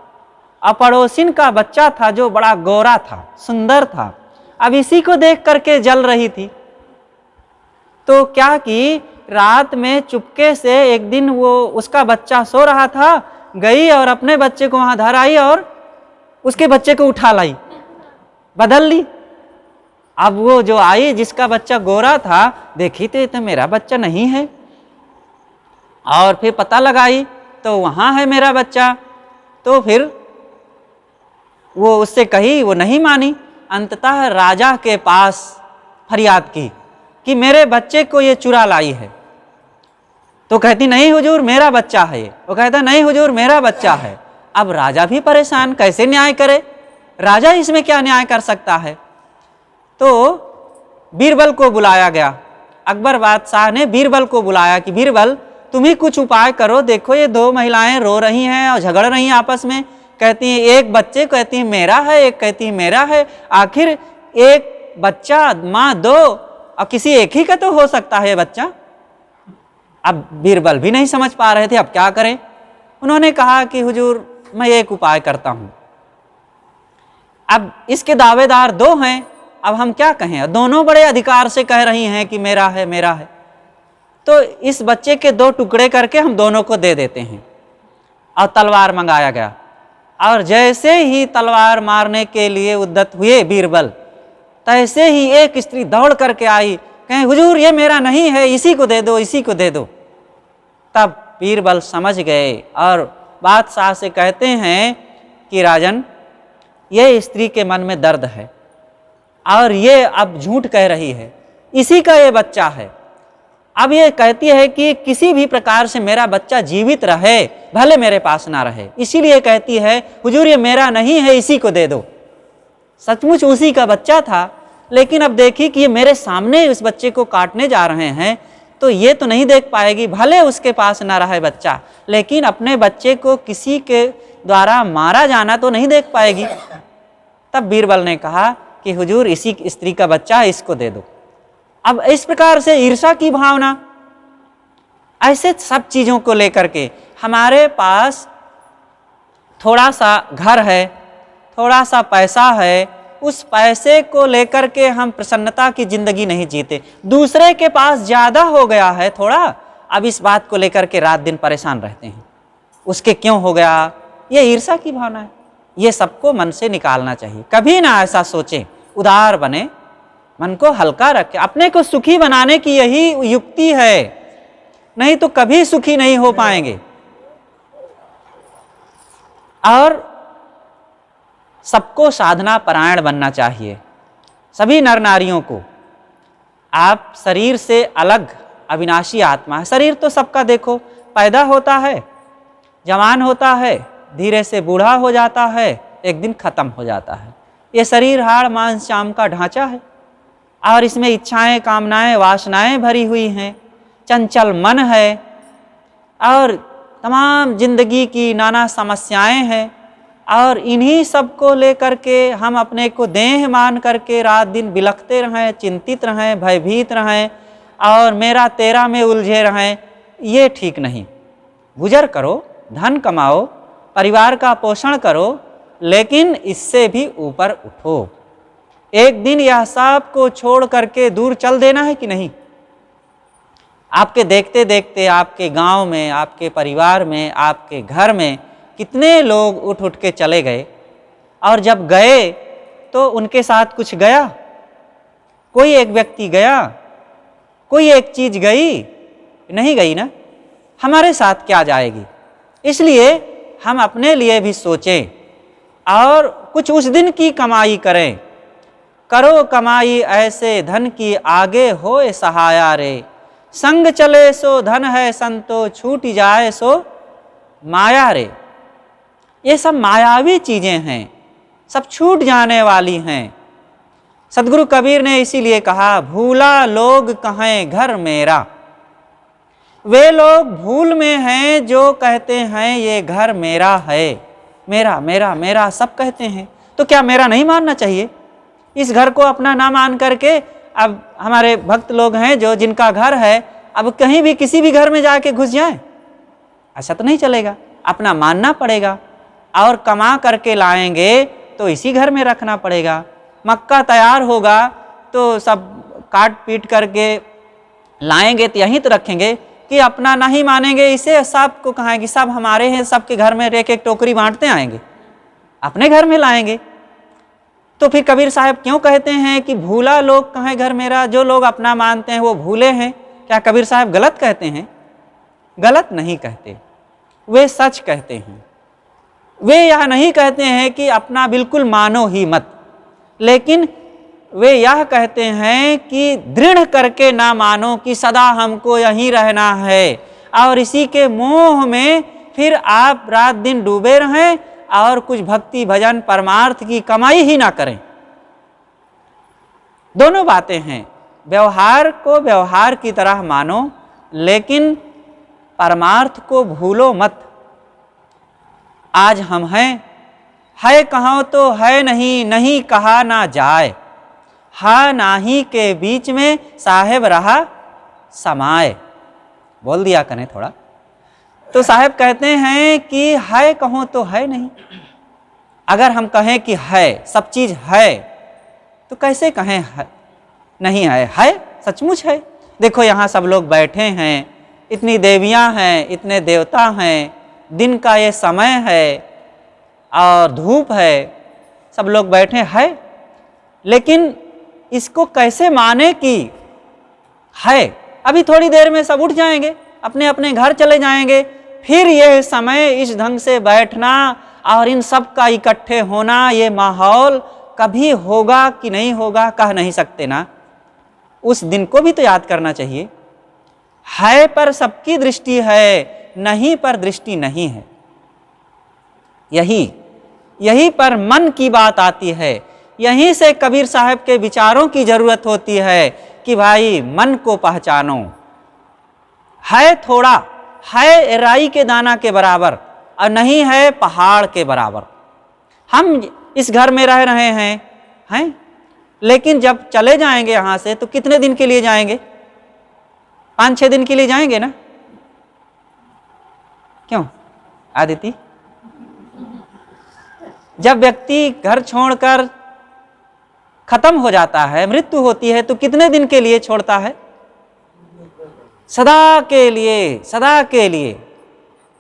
और पड़ोसिन का बच्चा था जो बड़ा गोरा था, सुंदर था। अब इसी को देख करके जल रही थी। तो क्या कि रात में चुपके से एक दिन वो उसका बच्चा सो रहा था, गई और अपने बच्चे को वहां धर आई और उसके बच्चे को उठा लाई, बदल ली। अब वो जो आई जिसका बच्चा गोरा था, देखी तो ये तो मेरा बच्चा नहीं है, और फिर पता लगाई तो वहां है मेरा बच्चा। तो फिर वो उससे कही, वो नहीं मानी। अंततः राजा के पास फरियाद की कि मेरे बच्चे को ये चुरा लाई है। तो कहती नहीं हुजूर मेरा बच्चा है ये। वो कहता नहीं हुजूर मेरा बच्चा है। अब राजा भी परेशान, कैसे न्याय करे? राजा इसमें क्या न्याय कर सकता है? तो बीरबल को बुलाया गया। अकबर बादशाह ने बीरबल को बुलाया कि बीरबल तुम ही कुछ उपाय करो, देखो ये दो महिलाएं रो रही हैं और झगड़ रही हैं आपस में। कहती हैं एक बच्चे कहती है मेरा है, एक कहती है मेरा है। आखिर एक बच्चा माँ दो और किसी एक ही का तो हो सकता है बच्चा। अब बीरबल भी नहीं समझ पा रहे थे अब क्या करें। उन्होंने कहा कि हुजूर मैं एक उपाय करता हूं। अब इसके दावेदार दो हैं, अब हम क्या कहें? दोनों बड़े अधिकार से कह रही हैं कि मेरा है मेरा है। तो इस बच्चे के दो टुकड़े करके हम दोनों को दे देते हैं। और तलवार मंगाया गया, और जैसे ही तलवार मारने के लिए उद्यत हुए बीरबल, तैसे ही एक स्त्री दौड़ करके आई, कहें हुजूर ये मेरा नहीं है, इसी को दे दो, इसी को दे दो। तब बीरबल समझ गए और बादशाह से कहते हैं कि राजन ये स्त्री के मन में दर्द है और ये अब झूठ कह रही है, इसी का ये बच्चा है। अब ये कहती है कि किसी भी प्रकार से मेरा बच्चा जीवित रहे, भले मेरे पास ना रहे, इसीलिए कहती है हुजूर ये मेरा नहीं है, इसी को दे दो। सचमुच उसी का बच्चा था, लेकिन अब देखी कि ये मेरे सामने इस बच्चे को काटने जा रहे हैं, तो ये तो नहीं देख पाएगी, भले उसके पास ना रहे बच्चा, लेकिन अपने बच्चे को किसी के द्वारा मारा जाना तो नहीं देख पाएगी। तब बीरबल ने कहा कि हुजूर इसी स्त्री का बच्चा है, इसको दे दो। अब इस प्रकार से ईर्ष्या की भावना, ऐसे सब चीज़ों को लेकर के हमारे पास थोड़ा सा घर है, थोड़ा सा पैसा है, उस पैसे को लेकर के हम प्रसन्नता की जिंदगी नहीं जीते। दूसरे के पास ज़्यादा हो गया है थोड़ा, अब इस बात को लेकर के रात दिन परेशान रहते हैं, उसके क्यों हो गया, ये ईर्ष्या की भावना है। ये सबको मन से निकालना चाहिए। कभी ना ऐसा सोचें, उदार बने, मन को हल्का रखें। अपने को सुखी बनाने की यही युक्ति है, नहीं तो कभी सुखी नहीं हो पाएंगे। और सबको साधना परायण बनना चाहिए, सभी नर नारियों को। आप शरीर से अलग अविनाशी आत्मा है। शरीर तो सबका देखो, पैदा होता है, जवान होता है, धीरे से बूढ़ा हो जाता है, एक दिन खत्म हो जाता है। ये शरीर हाड़ मांस चाम का ढांचा है, और इसमें इच्छाएं, कामनाएं, वासनाएं भरी हुई हैं, चंचल मन है, और तमाम जिंदगी की नाना समस्याएं हैं। और इन्हीं सब को लेकर के हम अपने को देह मान करके रात दिन बिलखते रहें, चिंतित रहें, भयभीत रहें और मेरा तेरा में उलझे रहें, ये ठीक नहीं। गुजर करो, धन कमाओ, परिवार का पोषण करो, लेकिन इससे भी ऊपर उठो। एक दिन यह सब को छोड़ करके दूर चल देना है कि नहीं। आपके देखते देखते आपके गांव में, आपके परिवार में, आपके घर में कितने लोग उठ उठ के चले गए, और जब गए तो उनके साथ कुछ गया, कोई एक व्यक्ति गया, कोई एक चीज गई, नहीं गई ना, हमारे साथ क्या जाएगी। इसलिए हम अपने लिए भी सोचें और कुछ उस दिन की कमाई करें। करो कमाई ऐसे धन की, आगे होए सहाया रे। संग चले सो धन है संतो, छूट जाए सो माया रे। ये सब मायावी चीजें हैं, सब छूट जाने वाली हैं। सदगुरु कबीर ने इसीलिए कहा, भूला लोग कहें घर मेरा। वे लोग भूल में हैं जो कहते हैं ये घर मेरा है। मेरा मेरा मेरा सब कहते हैं, तो क्या मेरा नहीं मानना चाहिए? इस घर को अपना ना मान करके अब हमारे भक्त लोग हैं जो जिनका घर है, अब कहीं भी किसी भी घर में जाके घुस जाएं, ऐसा तो नहीं चलेगा। अपना मानना पड़ेगा और कमा करके लाएंगे तो इसी घर में रखना पड़ेगा। मक्का तैयार होगा तो सब काट पीट करके लाएंगे तो यहीं तो रखेंगे कि अपना नहीं मानेंगे, इसे सब को कहेंगे सब हमारे हैं, सबके घर में एक एक टोकरी बांटते आएंगे, अपने घर में लाएंगे। तो फिर कबीर साहब क्यों कहते हैं कि भूला लोग कहें घर मेरा? जो लोग अपना मानते हैं वो भूले हैं। क्या कबीर साहब गलत कहते हैं? गलत नहीं कहते, वे सच कहते हैं। वे यह नहीं कहते हैं कि अपना बिल्कुल मानो ही मत, लेकिन वे यह कहते हैं कि दृढ़ करके ना मानो कि सदा हमको यहीं रहना है, और इसी के मोह में फिर आप रात दिन डूबे रहें और कुछ भक्ति भजन परमार्थ की कमाई ही ना करें। दोनों बातें हैं, व्यवहार को व्यवहार की तरह मानो, लेकिन परमार्थ को भूलो मत। आज हम हैं, है कहो तो है नहीं, नहीं कहा ना जाए। हा नाही के बीच में साहेब रहा समाए। बोल दिया करें थोड़ा। तो साहेब कहते हैं कि है कहो तो है नहीं। अगर हम कहें कि है, सब चीज है, तो कैसे कहें है नहीं है? है, सचमुच है। देखो यहाँ सब लोग बैठे हैं, इतनी देवियां हैं, इतने देवता हैं, दिन का ये समय है और धूप है, सब लोग बैठे हैं, लेकिन इसको कैसे माने कि है? अभी थोड़ी देर में सब उठ जाएंगे, अपने अपने घर चले जाएंगे, फिर यह समय इस ढंग से बैठना और इन सब का इकट्ठे होना, ये माहौल कभी होगा कि नहीं होगा कह नहीं सकते ना। उस दिन को भी तो याद करना चाहिए। है पर सबकी दृष्टि है, नहीं पर दृष्टि नहीं है। यही पर मन की बात आती है। यहीं से कबीर साहब के विचारों की जरूरत होती है कि भाई मन को पहचानो। है थोड़ा, है राई के दाना के बराबर और नहीं है पहाड़ के बराबर। हम इस घर में रह रहे हैं, लेकिन जब चले जाएंगे यहाँ से तो कितने दिन के लिए जाएंगे? 5-6 दिन के लिए जाएंगे ना? क्यों आदिति? जब व्यक्ति घर छोड़कर खत्म हो जाता है, मृत्यु होती है, तो कितने दिन के लिए छोड़ता है? सदा के लिए, सदा के लिए।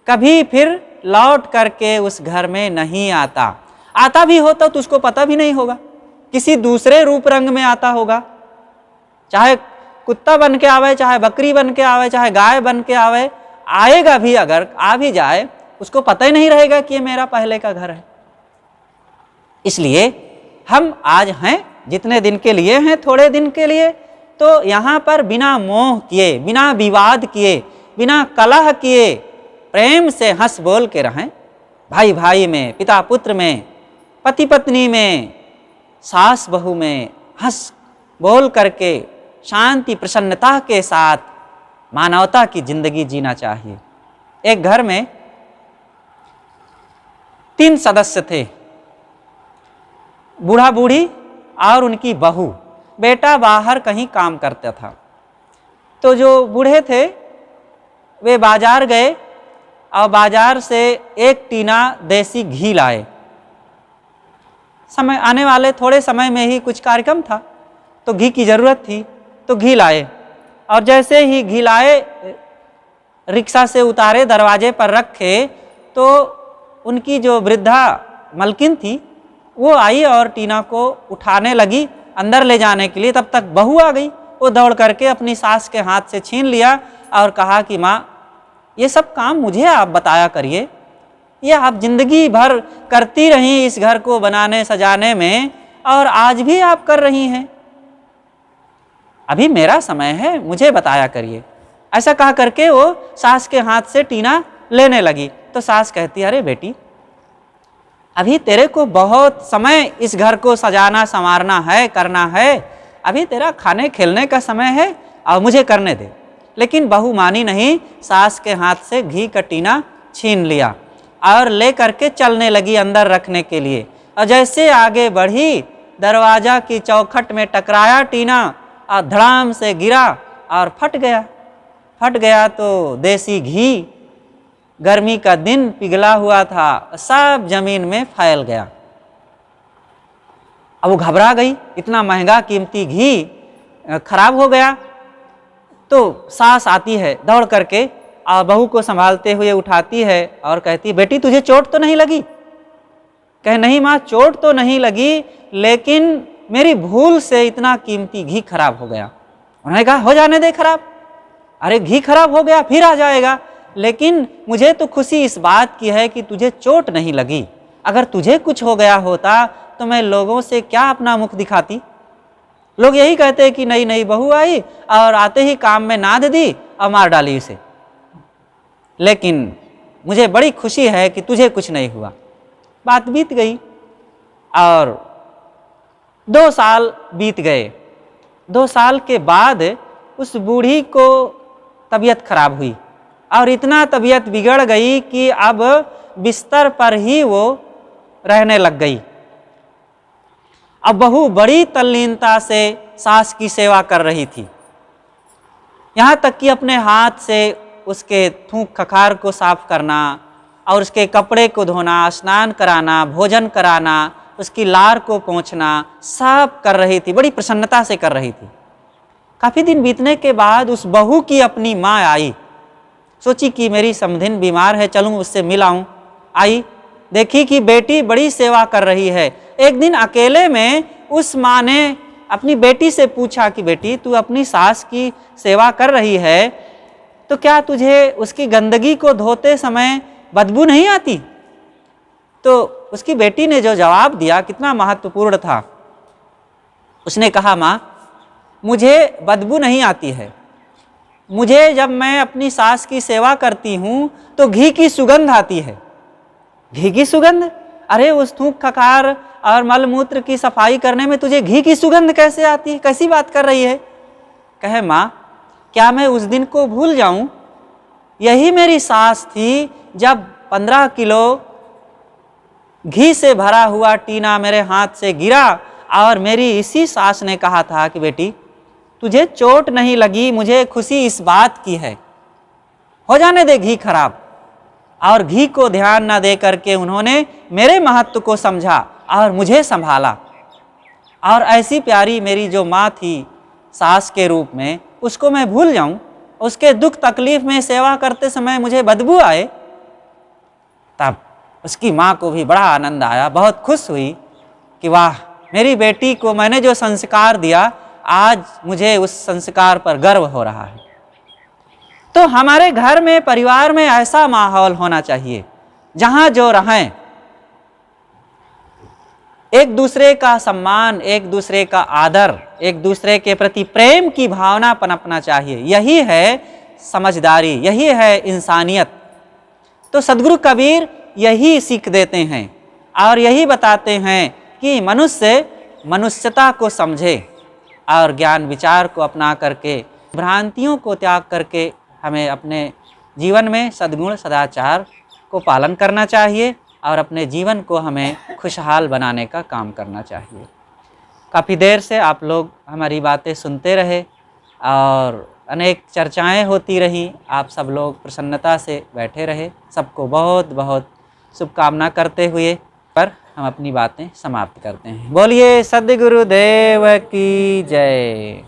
कभी फिर लौट करके उस घर में नहीं आता। आता भी होता तो उसको पता भी नहीं होगा, किसी दूसरे रूप रंग में आता होगा। चाहे कुत्ता बन के आवे, चाहे बकरी बन के आवे, चाहे गाय बन के आवे, आएगा भी, अगर आ भी जाए उसको पता ही नहीं रहेगा कि ये मेरा पहले का घर है। इसलिए हम आज हैं, जितने दिन के लिए हैं, थोड़े दिन के लिए, तो यहाँ पर बिना मोह किए, बिना विवाद किए, बिना कलह किए, प्रेम से हंस बोल के रहें। भाई भाई में, पिता पुत्र में, पति पत्नी में, सास बहू में हंस बोल करके शांति प्रसन्नता के साथ मानवता की जिंदगी जीना चाहिए। एक घर में 3 सदस्य थे, बूढ़ा बूढ़ी और उनकी बहू। बेटा बाहर कहीं काम करता था। तो जो बूढ़े थे वे बाजार गए और बाजार से 1 टीना देसी घी लाए। समय आने वाले थोड़े समय में ही कुछ कार्यक्रम था, तो घी की ज़रूरत थी, तो घी लाए। और जैसे ही घी लाए, रिक्शा से उतारे, दरवाजे पर रखे, तो उनकी जो वृद्धा मलकिन थी वो आई और टीना को उठाने लगी अंदर ले जाने के लिए, तब तक बहू आ गई। वो दौड़ करके अपनी सास के हाथ से छीन लिया और कहा कि माँ, ये सब काम मुझे आप बताया करिए, ये आप जिंदगी भर करती रही इस घर को बनाने सजाने में, और आज भी आप कर रही हैं, अभी मेरा समय है, मुझे बताया करिए। ऐसा कहा करके वो सास के हाथ से टीना लेने लगी। तो सास कहती, अरे बेटी, अभी तेरे को बहुत समय इस घर को सजाना संवारना है, करना है, अभी तेरा खाने खेलने का समय है और मुझे करने दे। लेकिन बहू मानी नहीं, सास के हाथ से घी का टीना छीन लिया और ले करके चलने लगी अंदर रखने के लिए। और जैसे आगे बढ़ी, दरवाजा की चौखट में टकराया टीना और धड़ाम से गिरा और फट गया। फट गया तो देसी घी, गर्मी का दिन पिघला हुआ था, सब जमीन में फैल गया। अब वो घबरा गई, इतना महंगा कीमती घी खराब हो गया। तो सास आती है दौड़ करके और बहू को संभालते हुए उठाती है और कहती, बेटी तुझे चोट तो नहीं लगी? कहे, नहीं माँ, चोट तो नहीं लगी, लेकिन मेरी भूल से इतना कीमती घी खराब हो गया। उन्होंने कहा, हो जाने दे खराब, अरे घी खराब हो गया फिर आ जाएगा, लेकिन मुझे तो खुशी इस बात की है कि तुझे चोट नहीं लगी। अगर तुझे कुछ हो गया होता तो मैं लोगों से क्या अपना मुख दिखाती? लोग यही कहते हैं कि नई नई बहू आई और आते ही काम में नाद दी और मार डाली उसे। लेकिन मुझे बड़ी खुशी है कि तुझे कुछ नहीं हुआ। बात बीत गई और 2 साल बीत गए। 2 साल के बाद उस बूढ़ी को तबीयत खराब हुई और इतना तबीयत बिगड़ गई कि अब बिस्तर पर ही वो रहने लग गई। अब बहू बड़ी तल्लीनता से सास की सेवा कर रही थी, यहाँ तक कि अपने हाथ से उसके थूक खखार को साफ करना और उसके कपड़े को धोना, स्नान कराना, भोजन कराना, उसकी लार को पोंछना सब कर रही थी, बड़ी प्रसन्नता से कर रही थी। काफ़ी दिन बीतने के बाद उस बहू की अपनी माँ आई, सोची कि मेरी समधिन बीमार है, चलूँ उससे मिल आऊँ। आई, देखी कि बेटी बड़ी सेवा कर रही है। एक दिन अकेले में उस माँ ने अपनी बेटी से पूछा कि बेटी, तू अपनी सास की सेवा कर रही है तो क्या तुझे उसकी गंदगी को धोते समय बदबू नहीं आती? तो उसकी बेटी ने जो जवाब दिया कितना महत्वपूर्ण था। उसने कहा, माँ, मुझे बदबू नहीं आती है, मुझे जब मैं अपनी सास की सेवा करती हूँ तो घी की सुगंध आती है। घी की सुगंध? अरे उस थूक खखार और मलमूत्र की सफाई करने में तुझे घी की सुगंध कैसे आती है? कैसी बात कर रही है? कहे, माँ, क्या मैं उस दिन को भूल जाऊं? यही मेरी सास थी जब 15 किलो घी से भरा हुआ टीना मेरे हाथ से गिरा और मेरी इसी सास ने कहा था कि बेटी तुझे चोट नहीं लगी, मुझे खुशी इस बात की है, हो जाने दे घी खराब। और घी को ध्यान न दे करके उन्होंने मेरे महत्व को समझा और मुझे संभाला। और ऐसी प्यारी मेरी जो माँ थी सास के रूप में, उसको मैं भूल जाऊं, उसके दुख तकलीफ में सेवा करते समय मुझे बदबू आए? तब उसकी माँ को भी बड़ा आनंद आया, बहुत खुश हुई कि वाह, मेरी बेटी को मैंने जो संस्कार दिया आज मुझे उस संस्कार पर गर्व हो रहा है। तो हमारे घर में, परिवार में ऐसा माहौल होना चाहिए जहाँ जो रहें, एक दूसरे का सम्मान, एक दूसरे का आदर, एक दूसरे के प्रति प्रेम की भावना पनपना चाहिए। यही है समझदारी, यही है इंसानियत। तो सद्गुरु कबीर यही सीख देते हैं और यही बताते हैं कि मनुष्य मनुष्यता को समझे और ज्ञान विचार को अपना करके, भ्रांतियों को त्याग करके हमें अपने जीवन में सद्गुण सदाचार को पालन करना चाहिए और अपने जीवन को हमें खुशहाल बनाने का काम करना चाहिए। काफ़ी देर से आप लोग हमारी बातें सुनते रहे और अनेक चर्चाएं होती रहीं, आप सब लोग प्रसन्नता से बैठे रहे। सबको बहुत बहुत शुभकामना करते हुए पर हम अपनी बातें समाप्त करते हैं। बोलिए सद्गुरुदेव की जय।